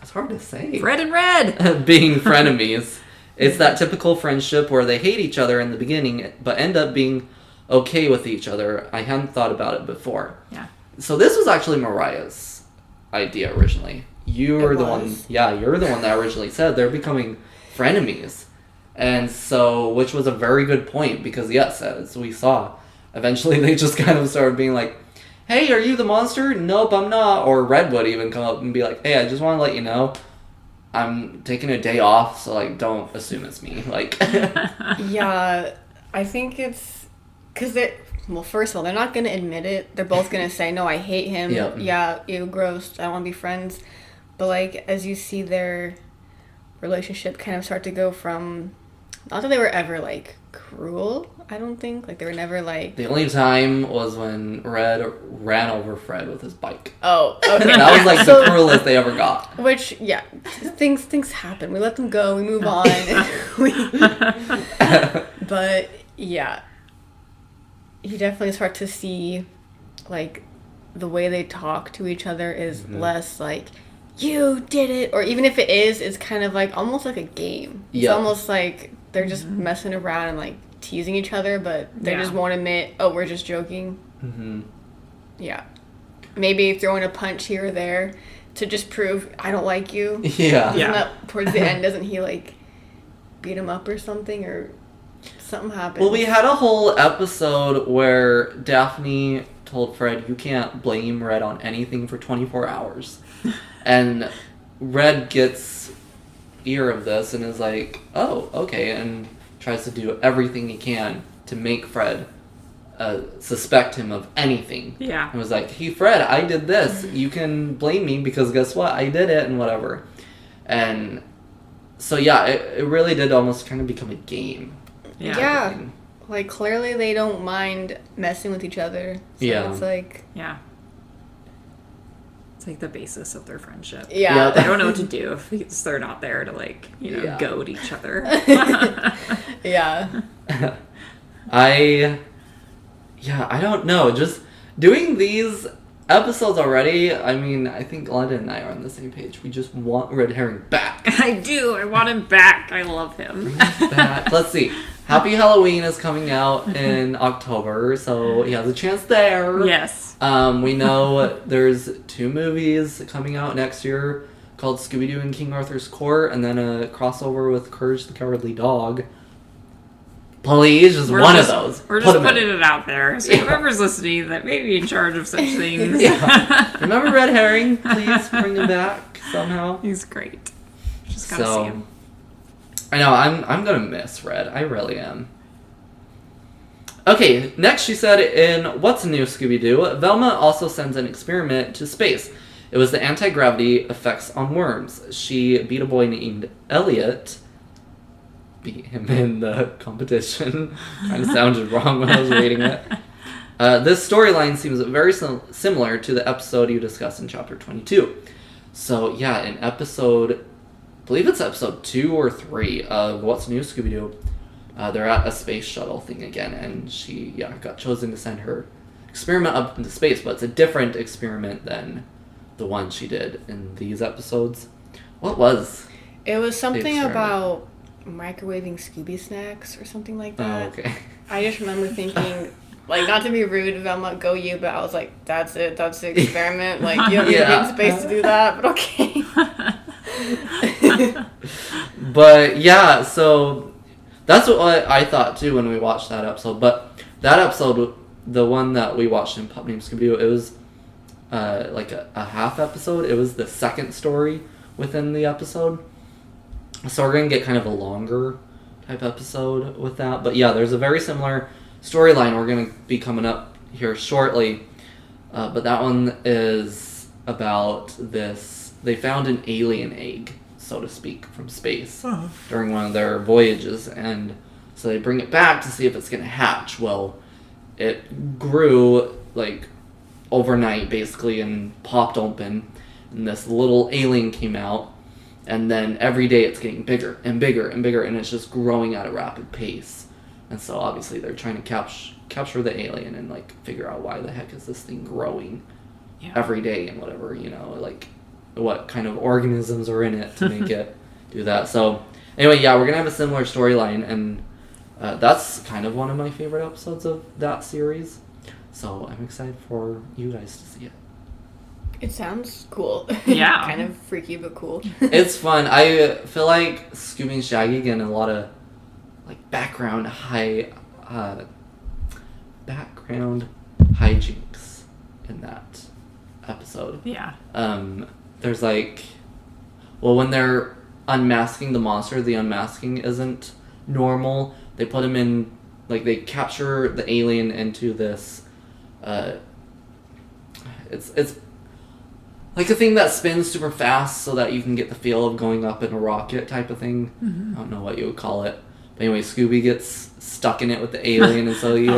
It's hard to say. Fred and Red! Being frenemies. It's that typical friendship where they hate each other in the beginning, but end up being okay with each other. I hadn't thought about it before. Yeah. So this was actually Mariah's idea originally. You're the one that originally said they're becoming frenemies. And so, which was a very good point, because yes, as we saw, eventually they just kind of started being like, hey, are you the monster? Nope, I'm not. Or Red would even come up and be like, hey, I just want to let you know I'm taking a day off, so like don't assume it's me. Like Yeah, I think it's because first of all, they're not going to admit it. They're both going to say, no, I hate him. Yep. Yeah, ew, gross. I don't want to be friends. But, like, as you see their relationship kind of start to go from... Not that they were ever, like, cruel, I don't think. Like, they were never, like... The only time was when Red ran over Fred with his bike. Oh, okay. That was, like, the cruelest they ever got. Which, yeah, things happen. We let them go. We move on. But, yeah. You definitely start to see, like, the way they talk to each other is less, like, you did it. Or even if it is, it's kind of, like, almost like a game. It's almost like they're just messing around and, like, teasing each other, but they just won't admit, oh, we're just joking. Yeah. Maybe throwing a punch here or there to just prove, I don't like you. Yeah. Towards the end, doesn't he, like, beat him up or something, or... Something happened. Well, we had a whole episode where Daphne told Fred, you can't blame Red on anything for 24 hours. And Red gets ear of this and is like, oh, okay, and tries to do everything he can to make Fred suspect him of anything. Yeah. And was like, hey, Fred, I did this. You can blame me because guess what? I did it and whatever. And so, yeah, it really did almost kind of become a game. Yeah. Like, clearly they don't mind messing with each other. So it's like... Yeah. It's like the basis of their friendship. Yeah. They don't know what to do if they're not there to, like, goad each other. Yeah. I don't know. Just doing these episodes already, I mean, I think Glenda and I are on the same page. We just want Red Herring back. I do. I want him back. I love him. Back. Let's see. Happy Halloween is coming out in October, so he has a chance there. Yes. We know there's 2 movies coming out next year called Scooby-Doo and King Arthur's Court, and then a crossover with Courage the Cowardly Dog. Please, just one of those. We're just putting it out there. So whoever's listening that may be in charge of such things. Remember Red Herring? Please bring him back somehow. He's great. Just gotta see him. I know, I'm gonna miss Red. I really am. Okay, next she said in What's New, Scooby-Doo, Velma also sends an experiment to space. It was the anti-gravity effects on worms. She beat a boy named Elliot. Beat him in the competition. Kind of sounded wrong when I was reading it. This storyline seems very similar to the episode you discussed in Chapter 22. So, yeah, in episode... I believe it's episode 2 or 3 of What's New, Scooby-Doo. They're at a space shuttle thing again, and she got chosen to send her experiment up into space, but it's a different experiment than the one she did in these episodes. What was it? Was something about microwaving Scooby snacks or something like that. Oh, okay. I just remember thinking, like, not to be rude, Velma, go you, but I was like, that's it, that's the experiment. Like, you don't need to be in space to do that, but okay. But, yeah, so that's what I thought, too, when we watched that episode. But that episode, the one that we watched in Pup Named Scooby-Doo, it was like a half episode. It was the second story within the episode. So we're going to get kind of a longer type episode with that. But yeah, there's a very similar storyline we're going to be coming up here shortly. But that one is about this. They found an alien egg, so to speak, from space during one of their voyages. And so they bring it back to see if it's going to hatch. Well, it grew like overnight basically and popped open. And this little alien came out. And then every day it's getting bigger and bigger and bigger, and it's just growing at a rapid pace. And so obviously they're trying to capture the alien and like figure out why the heck is this thing growing every day and whatever, like what kind of organisms are in it to make it do that. So anyway, yeah, we're gonna have a similar storyline, and that's kind of one of my favorite episodes of that series. So I'm excited for you guys to see it. It sounds cool. Yeah. Kind of freaky, but cool. It's fun. I feel like Scooby and Shaggy get a lot of like background hijinks in that episode. Yeah. There's like, well, when they're unmasking the monster, the unmasking isn't normal. They put him in, like, they capture the alien into this, it's like a thing that spins super fast so that you can get the feel of going up in a rocket type of thing. Mm-hmm. I don't know what you would call it. But anyway, Scooby gets stuck in it with the alien, and so you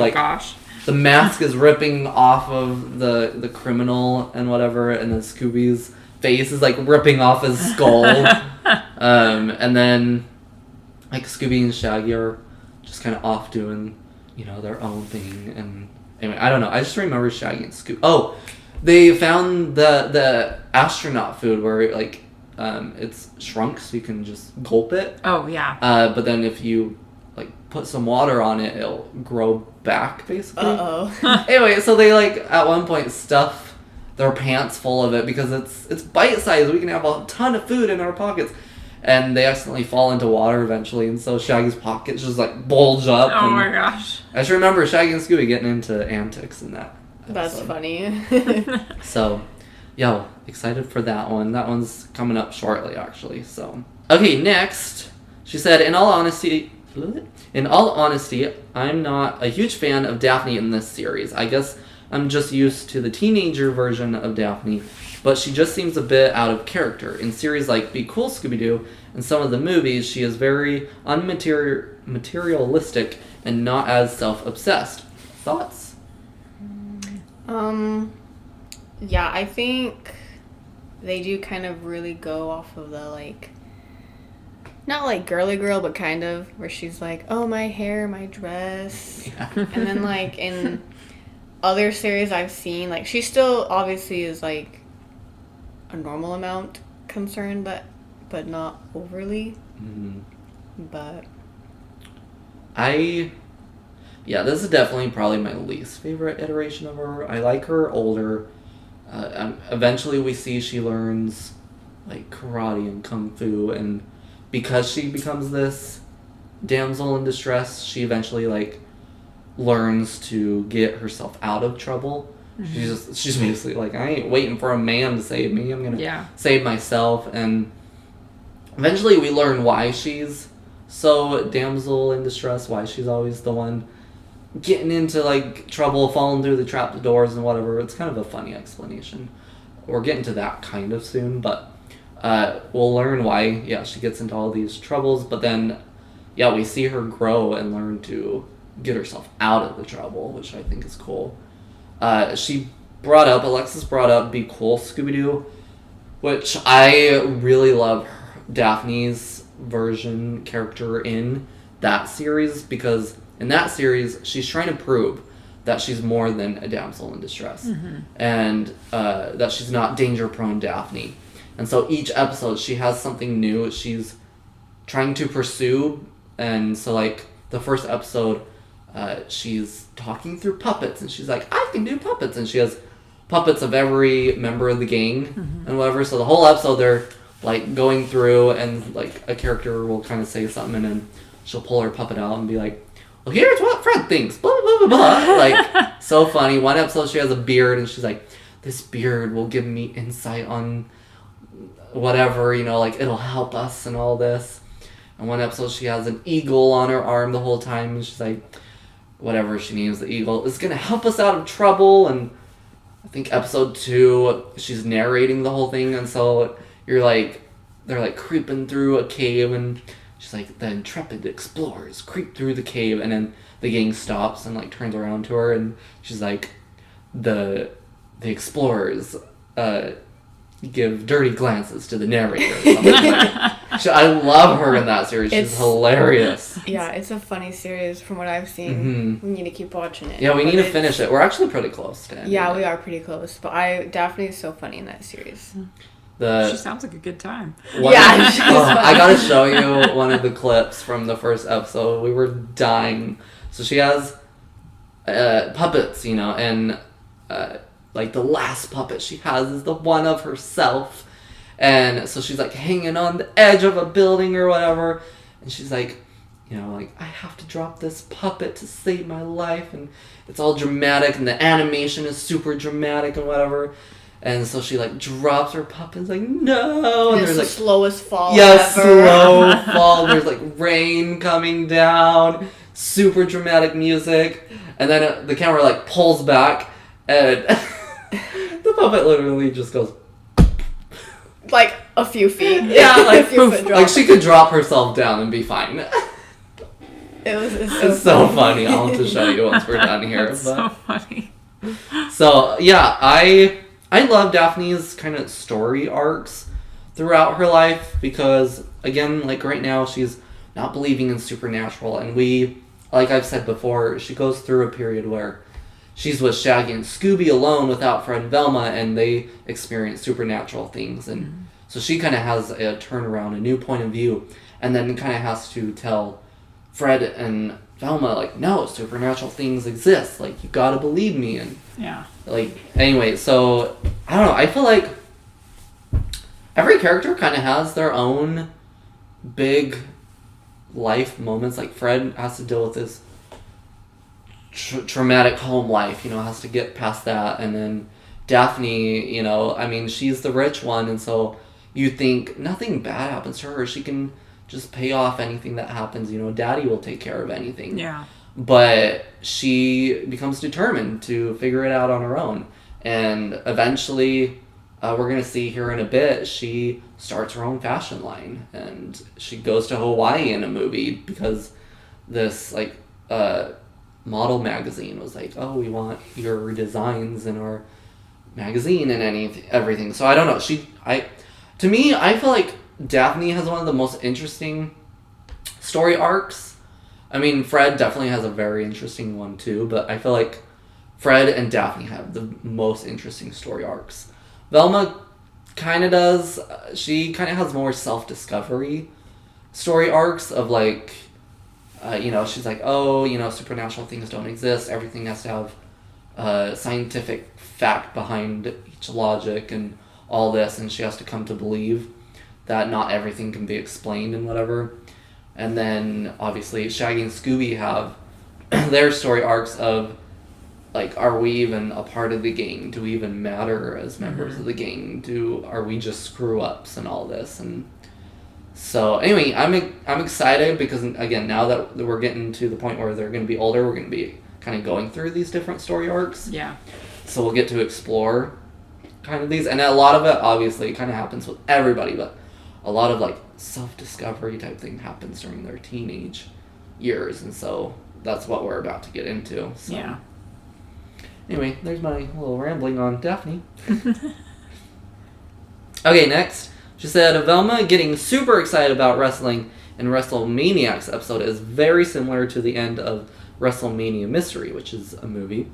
the mask is ripping off of the criminal and whatever, and then Scooby's face is like ripping off his skull. And then like Scooby and Shaggy are just kind of off doing, their own thing. And anyway, I don't know. I just remember Shaggy and Scooby. Oh, they found the astronaut food where like it's shrunk so you can just gulp it. Oh yeah. But then if you like put some water on it, it'll grow back basically. Uh-oh. Anyway, so they like at one point stuff their pants full of it because it's bite sized. We can have a ton of food in our pockets. And they accidentally fall into water eventually, and so Shaggy's pockets just like bulge up. Oh my gosh. I just remember Shaggy and Scooby getting into antics in that episode. That's funny. So, excited for that one. That one's coming up shortly, actually. So, okay, next, she said, in all honesty, I'm not a huge fan of Daphne in this series. I guess I'm just used to the teenager version of Daphne. but she just seems a bit out of character. In series like Be Cool, Scooby-Doo, and some of the movies, she is very unmaterialistic and not as self-obsessed. Thoughts? Yeah, I think they do kind of really go off of the, like, not like girly girl, but kind of, where she's like, oh, my hair, my dress. Yeah. And then, like, in other series I've seen, like, she still obviously is, like, a normal amount concerned, but not overly. Mm-hmm. But yeah, this is definitely probably my least favorite iteration of her. I like her older. Eventually we see she learns, like, karate and kung fu, and because she becomes this damsel in distress, she eventually, like, learns to get herself out of trouble. Mm-hmm. She's basically like, I ain't waiting for a man to save me. I'm gonna save myself. And eventually we learn why she's so damsel in distress, why she's always the one getting into, like, trouble, falling through the trap doors and whatever. It's kind of a funny explanation. We're getting to that kind of soon, but we'll learn why, she gets into all these troubles, but then, we see her grow and learn to get herself out of the trouble, which I think is cool. Alexis brought up Be Cool, Scooby-Doo, which I really love Daphne's character in that series, because in that series, she's trying to prove that she's more than a damsel in distress, and that she's not danger-prone Daphne. And so each episode, she has something new she's trying to pursue. And so, like, the first episode, she's talking through puppets, and she's like, I can do puppets. And she has puppets of every member of the gang and whatever. So the whole episode, they're, like, going through, and, like, a character will kind of say something, and then she'll pull her puppet out and be like, well, here's what Fred thinks, blah, blah, blah, blah. Like, so funny. One episode, she has a beard, and she's like, this beard will give me insight on whatever, like, it'll help us and all this. And one episode, she has an eagle on her arm the whole time, and she's like, whatever she names the eagle is going to help us out of trouble. And I think episode 2, she's narrating the whole thing, and so you're like, they're, like, creeping through a cave, and she's like, the intrepid explorers creep through the cave, and then the gang stops and, like, turns around to her, and she's like, the explorers give dirty glances to the narrator or something. I love her in that series. She's hilarious. Yeah, it's a funny series from what I've seen. We need to keep watching it. Yeah, we need to finish it. We're actually pretty close to it. Yeah, we are pretty close. But Daphne is so funny in that series. She sounds like a good time. I gotta show you one of the clips from the first episode. We were dying. So she has puppets, and like, the last puppet she has is the one of herself. And so she's, like, hanging on the edge of a building or whatever. And she's like, like, I have to drop this puppet to save my life. And it's all dramatic, and the animation is super dramatic and whatever. And so she, like, drops her puppet and is like, no. And there's the, like, slowest fall ever. Slow fall. There's, like, rain coming down. Super dramatic music. And then the camera, like, pulls back. And the puppet literally just goes, like, a few feet. Yeah, like, a few foot drop. Like, she could drop herself down and be fine. It's so funny. I'll have to show you once we're done here. It's so funny. So, yeah, I love Daphne's kind of story arcs throughout her life, because, again, like, right now, she's not believing in supernatural, and like I've said before, she goes through a period where she's with Shaggy and Scooby alone without Fred and Velma, and they experience supernatural things. And so she kind of has a turnaround, a new point of view, and then kind of has to tell Fred and Velma, like, no, supernatural things exist. Like, you gotta believe me. And, like, anyway, so, I don't know. I feel like every character kind of has their own big life moments. Like, Fred has to deal with this traumatic home life, has to get past that. And then Daphne, I mean, she's the rich one, and so you think nothing bad happens to her. She can just pay off anything that happens. Daddy will take care of anything. Yeah. But she becomes determined to figure it out on her own. And eventually, we're going to see here in a bit, she starts her own fashion line. And she goes to Hawaii in a movie because this, like, model magazine was like, oh, we want your designs in our magazine and everything. So I don't know. To me, I feel like Daphne has one of the most interesting story arcs. I mean, Fred definitely has a very interesting one too, but I feel like Fred and Daphne have the most interesting story arcs. Velma kind of does. She kind of has more self-discovery story arcs of like, she's like, oh, supernatural things don't exist. Everything has to have scientific fact behind each logic and all this, and she has to come to believe that not everything can be explained and whatever. And then, obviously, Shaggy and Scooby have their story arcs of, like, are we even a part of the gang? Do we even matter as members of the gang? Are we just screw-ups and all this? And so, anyway, I'm excited because, again, now that we're getting to the point where they're going to be older, we're going to be kind of going through these different story arcs. Yeah. So we'll get to explore kind of these. And a lot of it, obviously, kind of happens with everybody, but a lot of, like, self-discovery type thing happens during their teenage years. And so that's what we're about to get into. So. Yeah. Anyway, there's my little rambling on Daphne. Okay, next. She said, Velma getting super excited about wrestling in WrestleManiacs episode is very similar to the end of WrestleMania Mystery, which is a movie.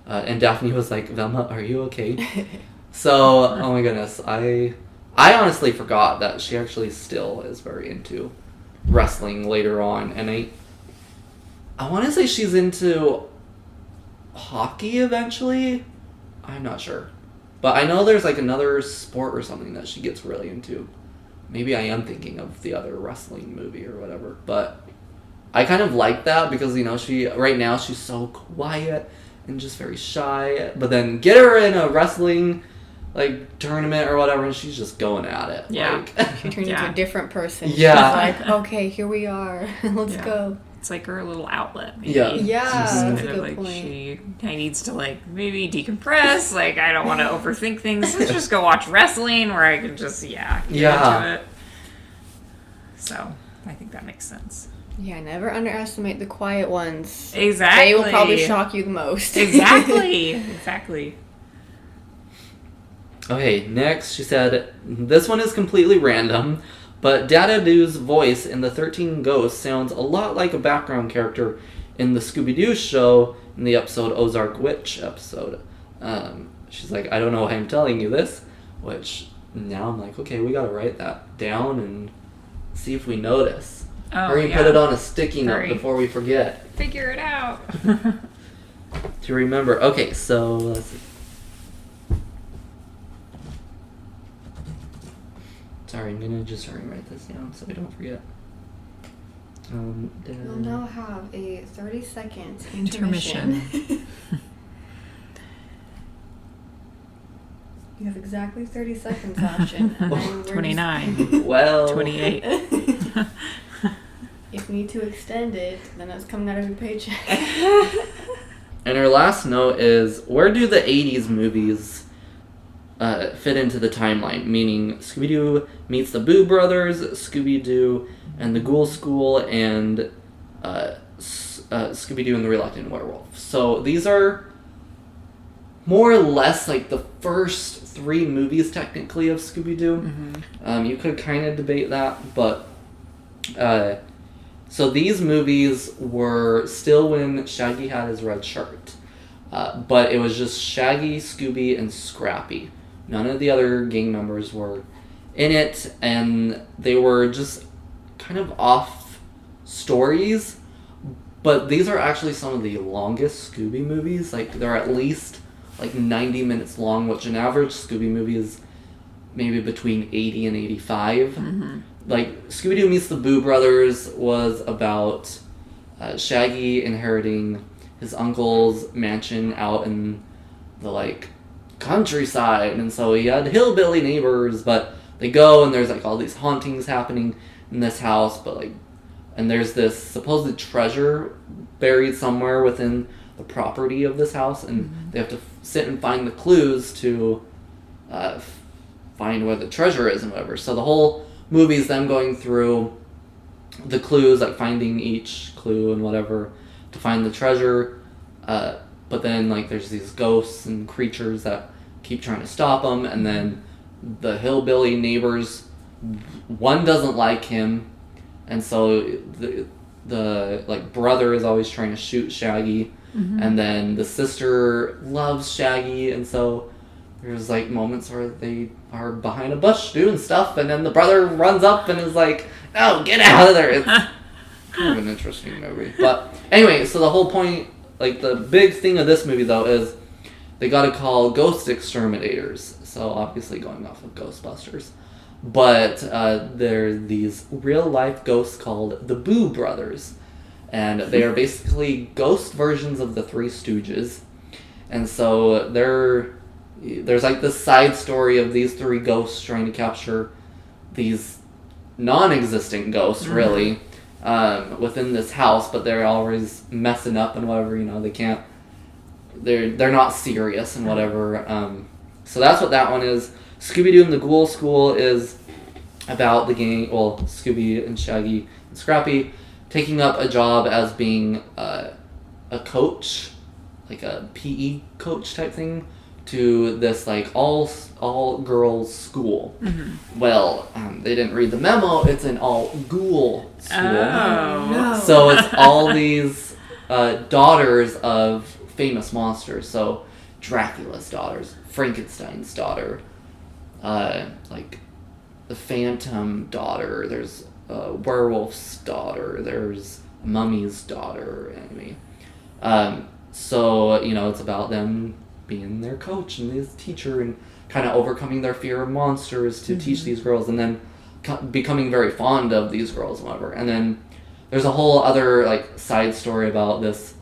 And Daphne was like, Velma, are you okay? So, oh my goodness, I honestly forgot that she actually still is very into wrestling later on. And I want to say she's into hockey eventually. I'm not sure. But I know there's like another sport or something that she gets really into. Maybe I am thinking of the other wrestling movie or whatever. But I kind of like that because, right now she's so quiet and just very shy. But then get her in a wrestling like tournament or whatever and she's just going at it. Yeah. She turned into a different person. Yeah. She's like, okay, here we are. Let's go. It's like her little outlet. Maybe. Yeah. Yeah, that's a good like point. She kind of needs to like maybe decompress. Like I don't want to overthink things. Let's just go watch wrestling where I can just get into it. So I think that makes sense. Yeah, never underestimate the quiet ones. Exactly. They will probably shock you the most. Exactly. Okay, next she said, this one is completely random, but Dada-Doo's voice in the 13 Ghosts sounds a lot like a background character in the Scooby-Doo show in the episode Ozark Witch episode. She's like, I don't know why I'm telling you this, which now I'm like, okay, we gotta write that down and see if we notice. Hurry and put it on a sticky note before we forget. Figure it out. To remember. Okay, so let's see. Sorry, I'm gonna just write this down so we don't forget. We'll now have a 30-second intermission. You have exactly 30 seconds, option. 29. Well. 28. If you need to extend it, then it's coming out of your paycheck. And her last note is, where do the 80s movies fit into the timeline? Meaning Scooby-Doo meets the Boo Brothers, Scooby-Doo and the Ghoul School, and Scooby-Doo and the Reluctant Werewolf. So these are more or less like the first 3 movies technically of Scooby-Doo. Mm-hmm. You could kind of debate that, but so these movies were still when Shaggy had his red shirt. But it was just Shaggy, Scooby, and Scrappy. None of the other gang members were in it, and they were just kind of off stories. But these are actually some of the longest Scooby movies. Like, they're at least like 90 minutes long, which an average Scooby movie is maybe between 80 and 85. Mm-hmm. Like, Scooby-Doo Meets the Boo Brothers was about Shaggy inheriting his uncle's mansion out in the, like, countryside. And so he had hillbilly neighbors, but they go and there's, like, all these hauntings happening in this house. But, like, and there's this supposed treasure buried somewhere within the property of this house. And they have to sit and find the clues to find where the treasure is and whatever. So the whole movie is them going through the clues, like finding each clue and whatever to find the treasure. But then like there's these ghosts and creatures that keep trying to stop them, and then the hillbilly neighbors, one doesn't like him, and so the like brother is always trying to shoot Shaggy, and then the sister loves Shaggy, and so there's like moments where they are behind a bush doing stuff, and then the brother runs up and is like, "Oh, get out of there!" It's kind of an interesting movie, but anyway, so the whole point, like the big thing of this movie though, is they got to call ghost exterminators. So obviously going off of Ghostbusters. But there are these real-life ghosts called the Boo Brothers. And they are basically ghost versions of the Three Stooges. And so there's like this side story of these three ghosts trying to capture these non-existent ghosts, really, within this house. But they're always messing up and whatever, you know, they can't... They're not serious and whatever. So that's what that one is. Scooby-Doo and the Ghoul School is about the gang, well, Scooby and Shaggy and Scrappy taking up a job as being a coach, like a PE coach type thing, to this like all girls school. Well, they didn't read the memo. It's an all ghoul school. Oh. No. So it's all these daughters of famous monsters. So Dracula's daughters, Frankenstein's daughter, like the Phantom daughter, there's a werewolf's daughter, there's a mummy's daughter, anyway. So, you know, it's about them being their coach and his teacher and kind of overcoming their fear of monsters to teach these girls, and then becoming very fond of these girls and whatever. And then there's a whole other like side story about this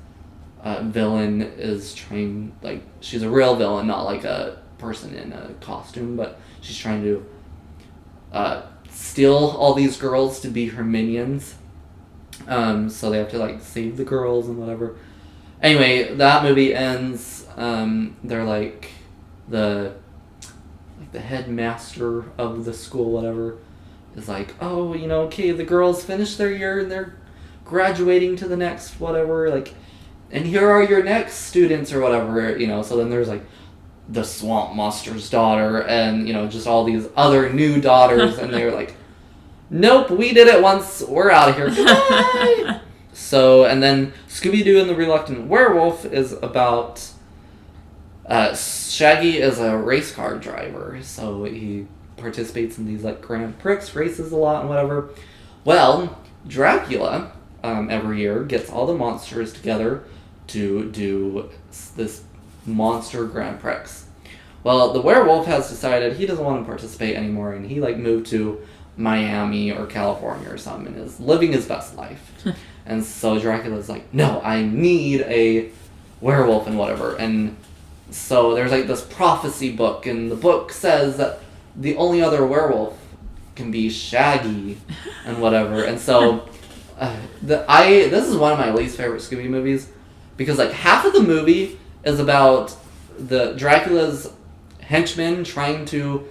villain is trying, like, she's a real villain, not like a person in a costume, but she's trying to steal all these girls to be her minions. So they have to like save the girls and whatever. Anyway, that movie ends. They're like the headmaster of the school, whatever, is like, oh, you know, okay, the girls finish their year and they're graduating to the next whatever, like, and here are your next students or whatever, you know. So then there's like the Swamp Monster's daughter and, you know, just all these other new daughters, and they're like, nope, we did it once, we're out of here. Bye! So, and then Scooby-Doo and the Reluctant Werewolf is about Shaggy is a race car driver, so he participates in these like Grand Prix races a lot and whatever. Well, Dracula every year gets all the monsters together to do this monster Grand Prix. Well, the werewolf has decided he doesn't want to participate anymore, and he like moved to Miami or California or something and is living his best life. And so Dracula's like, no, I need a werewolf and whatever. And so there's like this prophecy book, and the book says that the only other werewolf can be Shaggy and whatever. And so this is one of my least favorite Scooby movies, because like half of the movie is about the Dracula's henchmen trying to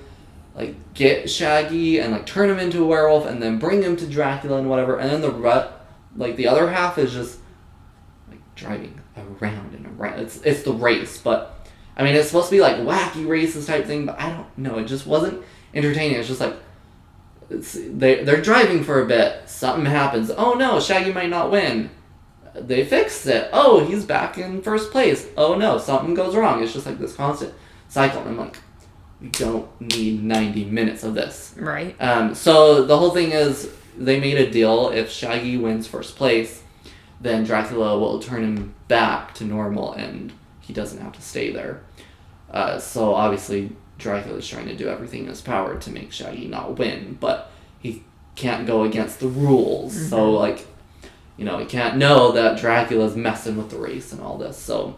like get Shaggy and like turn him into a werewolf and then bring him to Dracula and whatever, and then the other half is just like driving around and around. It's the race, but I mean it's supposed to be like wacky races type thing, but I don't know, it just wasn't entertaining. It's just like they're driving for a bit, something happens, oh no, Shaggy might not win. They fixed it. Oh, he's back in first place. Oh no, something goes wrong. It's just like this constant cycle. And I'm like, we don't need 90 minutes of this. Right. So the whole thing is they made a deal. If Shaggy wins first place, then Dracula will turn him back to normal and he doesn't have to stay there. So obviously Dracula's trying to do everything in his power to make Shaggy not win, but he can't go against the rules. Mm-hmm. So like, you know, he can't know that Dracula's messing with the race and all this. So,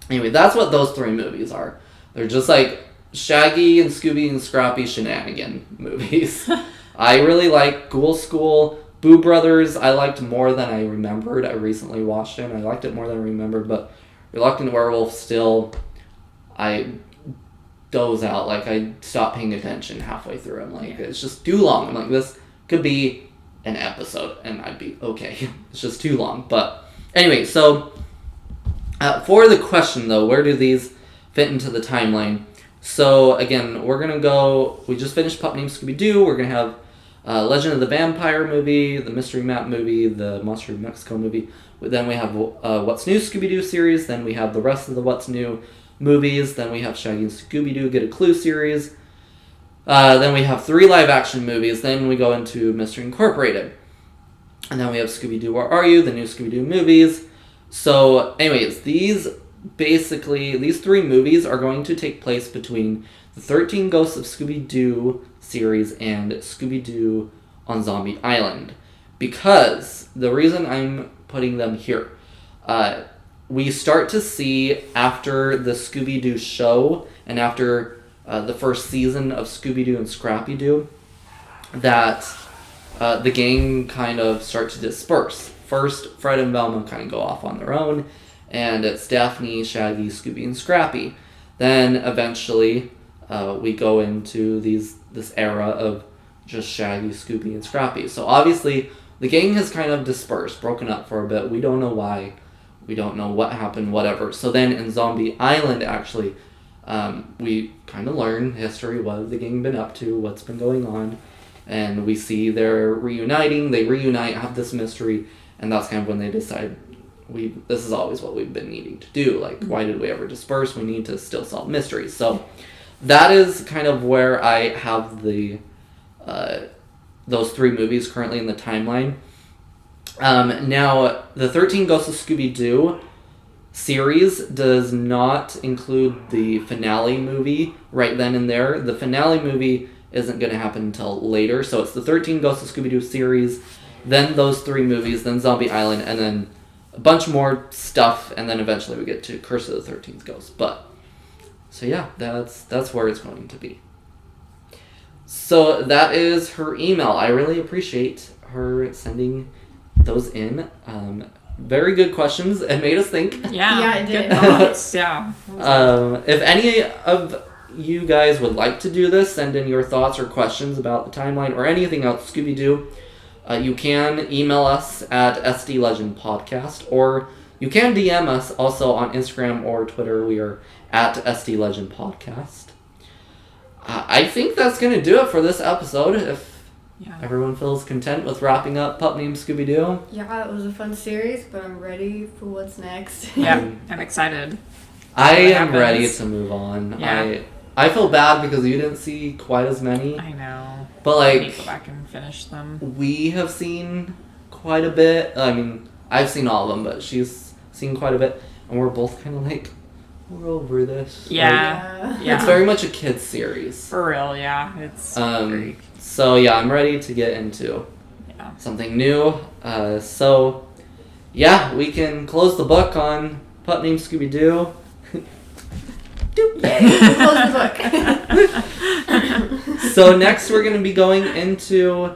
anyway, that's what those three movies are. They're just like Shaggy and Scooby and Scrappy shenanigan movies. I really like Ghoul School. Boo Brothers I liked more than I remembered. I recently watched it and I liked it more than I remembered, but Reluctant Werewolf still, I goes out. Like, I stop paying attention halfway through. I'm like, it's just too long. I'm like, this could be an episode, and I'd be okay. It's just too long. But anyway, so for the question, though, where do these fit into the timeline? So, again, we're going to go... We just finished Pup Named Scooby-Doo. We're going to have Legend of the Vampire movie, the Mystery Map movie, the Monster of Mexico movie. Then we have What's New Scooby-Doo series. Then we have the rest of the What's New movies. Then we have Shaggy and Scooby-Doo Get a Clue series. Then we have 3 live-action movies. Then we go into Mystery Incorporated. And then we have Scooby-Doo Where Are You? The new Scooby-Doo movies. So, anyways, these 3 movies are going to take place between the 13 Ghosts of Scooby-Doo series and Scooby-Doo on Zombie Island. Because the reason I'm putting them here, we start to see after the Scooby-Doo show and after the first season of Scooby-Doo and Scrappy-Doo that the gang kind of start to disperse. First, Fred and Velma kind of go off on their own, and it's Daphne, Shaggy, Scooby, and Scrappy. Then eventually we go into this era of just Shaggy, Scooby, and Scrappy. So obviously the gang has kind of dispersed, broken up for a bit. We don't know why. We don't know what happened, whatever. So then in Zombie Island, actually, we kind of learn history, what have the gang been up to, what's been going on. And we see they're reuniting, they reunite, have this mystery, and that's kind of when they decide, this is always what we've been needing to do. Like, why did we ever disperse? We need to still solve mysteries. So that is kind of where I have those 3 movies currently in the timeline. Now, the 13 Ghosts of Scooby-Doo series does not include the finale movie right then and there. The finale movie isn't going to happen until later. So it's the 13 Ghosts of Scooby-Doo series, then those 3 movies, then Zombie Island, and then a bunch more stuff, and then eventually we get to Curse of the 13th Ghost. So yeah, that's where it's going to be. So that is her email. I really appreciate her sending those in. Very good questions. It made us think. Yeah, it did. Good thoughts. Yeah. If any of you guys would like to do this, send in your thoughts or questions about the timeline or anything else Scooby-Doo. You can email us at SDLegendPodcast, or you can DM us also on Instagram or Twitter. We are at SDLegendPodcast. I think that's going to do it for this episode. If everyone feels content with wrapping up Pup Named Scooby-Doo. Yeah, it was a fun series, but I'm ready for what's next. Yeah, I'm excited. I am ready to move on. Yeah. I feel bad because you didn't see quite as many. I know. But I need to go back and finish them. We have seen quite a bit. I mean, I've seen all of them, but she's seen quite a bit. And we're both kind of like, we're over this. Yeah. It's very much a kid's series. For real, yeah. It's great. So yeah, I'm ready to get into something new. So yeah, we can close the book on Pup Named Scooby-Doo. Yay, close the book. So next we're going to be going into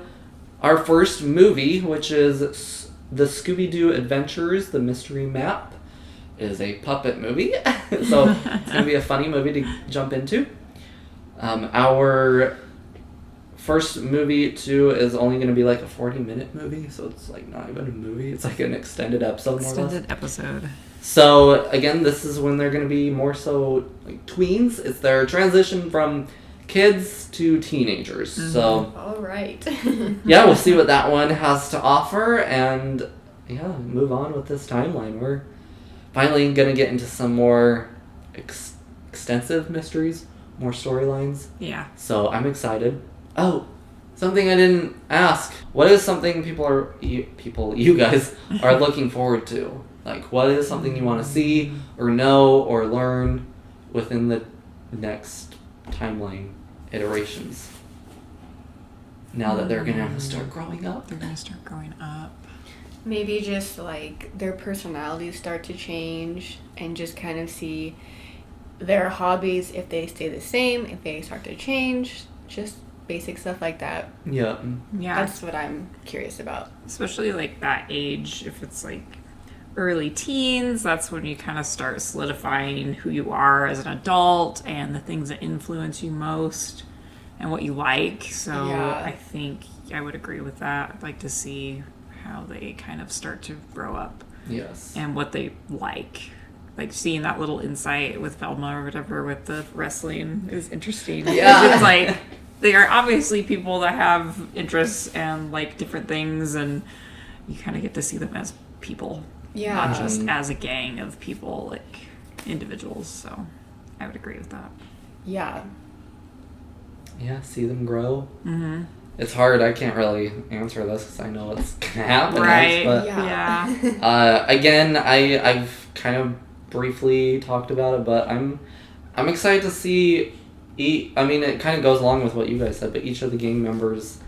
our first movie, which is the Scooby-Doo Adventures, the Mystery Map. It is a puppet movie, so it's going to be a funny movie to jump into. Our first movie, too, is only going to be like a 40-minute movie, so it's like not even a movie. It's like an extended episode, more or less. Extended episode. So, again, this is when they're going to be more so like tweens. It's their transition from kids to teenagers. Mm-hmm. So, all right. Yeah, we'll see what that one has to offer, and yeah, move on with this timeline. We're finally going to get into some more extensive mysteries, more storylines. Yeah. So, I'm excited. Oh, something I didn't ask. What is something you guys are looking forward to? Like, what is something you want to see or know or learn within the next timeline iterations? Now that they're going to start growing up. They're going to start growing up. Maybe just, like, their personalities start to change and just kind of see their hobbies, if they stay the same, if they start to change. Just basic stuff like that. Yeah. That's what I'm curious about. Especially, like, that age, if it's, like, early teens, that's when you kind of start solidifying who you are as an adult and the things that influence you most and what you like. So I think I would agree with that. I'd like to see how they kind of start to grow up. Yes. And what they like. Like seeing that little insight with Velma or whatever with the wrestling is interesting. Yeah. It's like they are obviously people that have interests and like different things, and you kind of get to see them as people. Yeah. Not just as a gang of people, like individuals. So I would agree with that. Yeah. Yeah, see them grow. Mm-hmm. It's hard. I can't really answer this because I know what's going to happen. Right. But, Yeah. again, I've kind of briefly talked about it, but I'm excited to see. I mean, it kind of goes along with what you guys said, but each of the gang members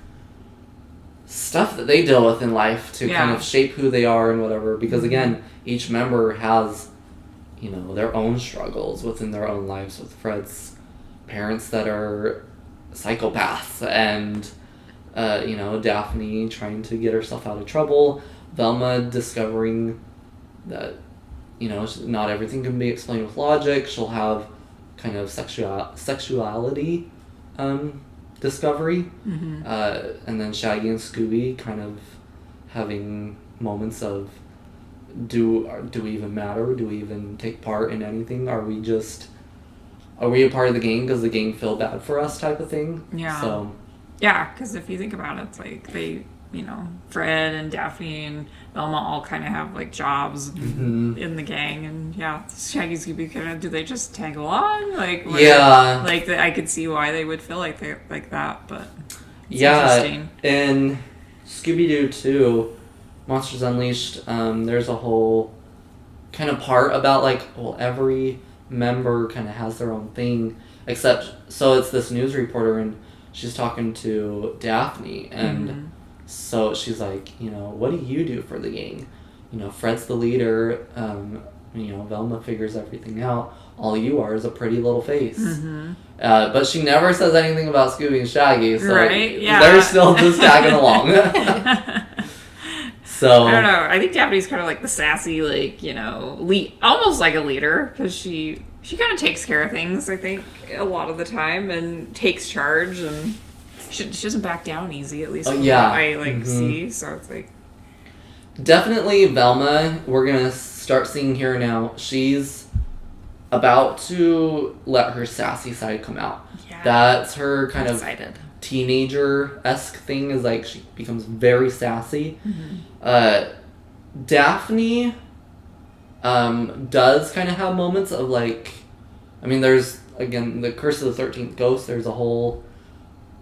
stuff that they deal with in life to kind of shape who they are and whatever. Because again, each member has, you know, their own struggles within their own lives. With Fred's parents that are psychopaths, and you know, Daphne trying to get herself out of trouble, Velma discovering that, you know, not everything can be explained with logic. She'll have kind of sexuality discovery. Mm-hmm. And then Shaggy and Scooby kind of having moments of, do we even matter? Do we even take part in anything? Are we a part of the gang because the gang feel bad for us type of thing? Yeah. So. Yeah, because if you think about it, it's like they, you know, Fred and Daphne and Velma all kind of have like jobs in the gang, and Shaggy Scooby kind of, do they just tag along? Like I could see why they would feel like they like that, but it's interesting. In Scooby-Doo 2, Monsters Unleashed, there's a whole kind of part about like, well, every member kind of has their own thing, except so it's this news reporter and she's talking to Daphne, and so she's like, you know, what do you do for the gang? You know, Fred's the leader. You know, Velma figures everything out. All you are is a pretty little face. Mm-hmm. But she never says anything about Scooby and Shaggy, so they're still just tagging along. So I don't know. I think Daphne's kind of like the sassy, like, you know, almost like a leader, because she kind of takes care of things, I think, a lot of the time, and takes charge, and she doesn't back down easy, at least from what I see. So it's like, definitely Velma, we're gonna start seeing here now. She's about to let her sassy side come out. Yeah. That's her kind of teenager-esque thing, is like she becomes very sassy. Mm-hmm. Daphne does kind of have moments of like, I mean, there's, again, the Curse of the 13th Ghost, there's a whole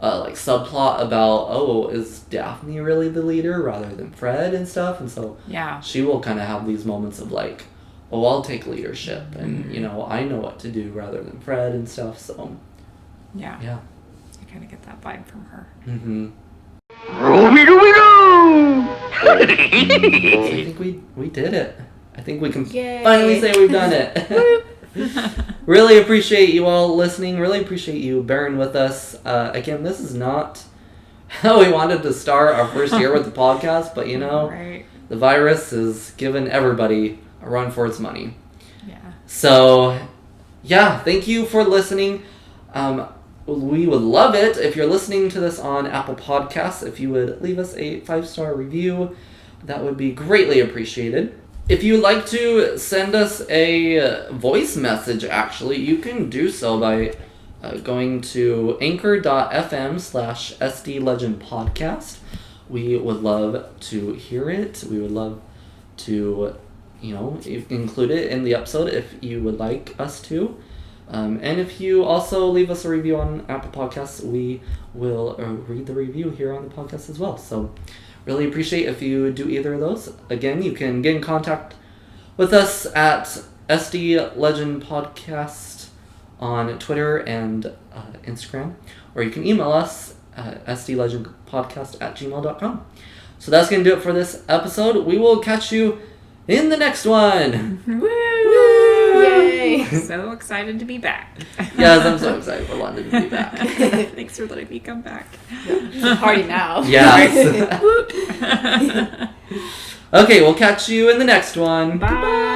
like subplot about, is Daphne really the leader rather than Fred and stuff, and so she will kind of have these moments of like, I'll take leadership, and you know, I know what to do rather than Fred and stuff. So you kind of get that vibe from her. I think we did it. I think we can finally say we've done it. Really appreciate you all listening. Really appreciate you bearing with us. Again, this is not how we wanted to start our first year with the podcast, but you know, the virus has given everybody a run for its money. Yeah. So, thank you for listening. We would love it if you're listening to this on Apple Podcasts, if you would leave us a 5-star review. That would be greatly appreciated. If you'd like to send us a voice message, actually, you can do so by going to anchor.fm/SDLegendPodcast. We would love to hear it. We would love to, you know, include it in the episode if you would like us to. And if you also leave us a review on Apple Podcasts, we will read the review here on the podcast as well. So really appreciate if you do either of those. Again, you can get in contact with us at SD Legend Podcast on Twitter and Instagram, or you can email us at sdlegendpodcast@gmail.com. So that's going to do it for this episode. We will catch you in the next one. Woo! Yay! So excited to be back. Yes, I'm so excited for London to be back. Thanks for letting me come back. Party now. Yes. Okay, we'll catch you in the next one. Bye.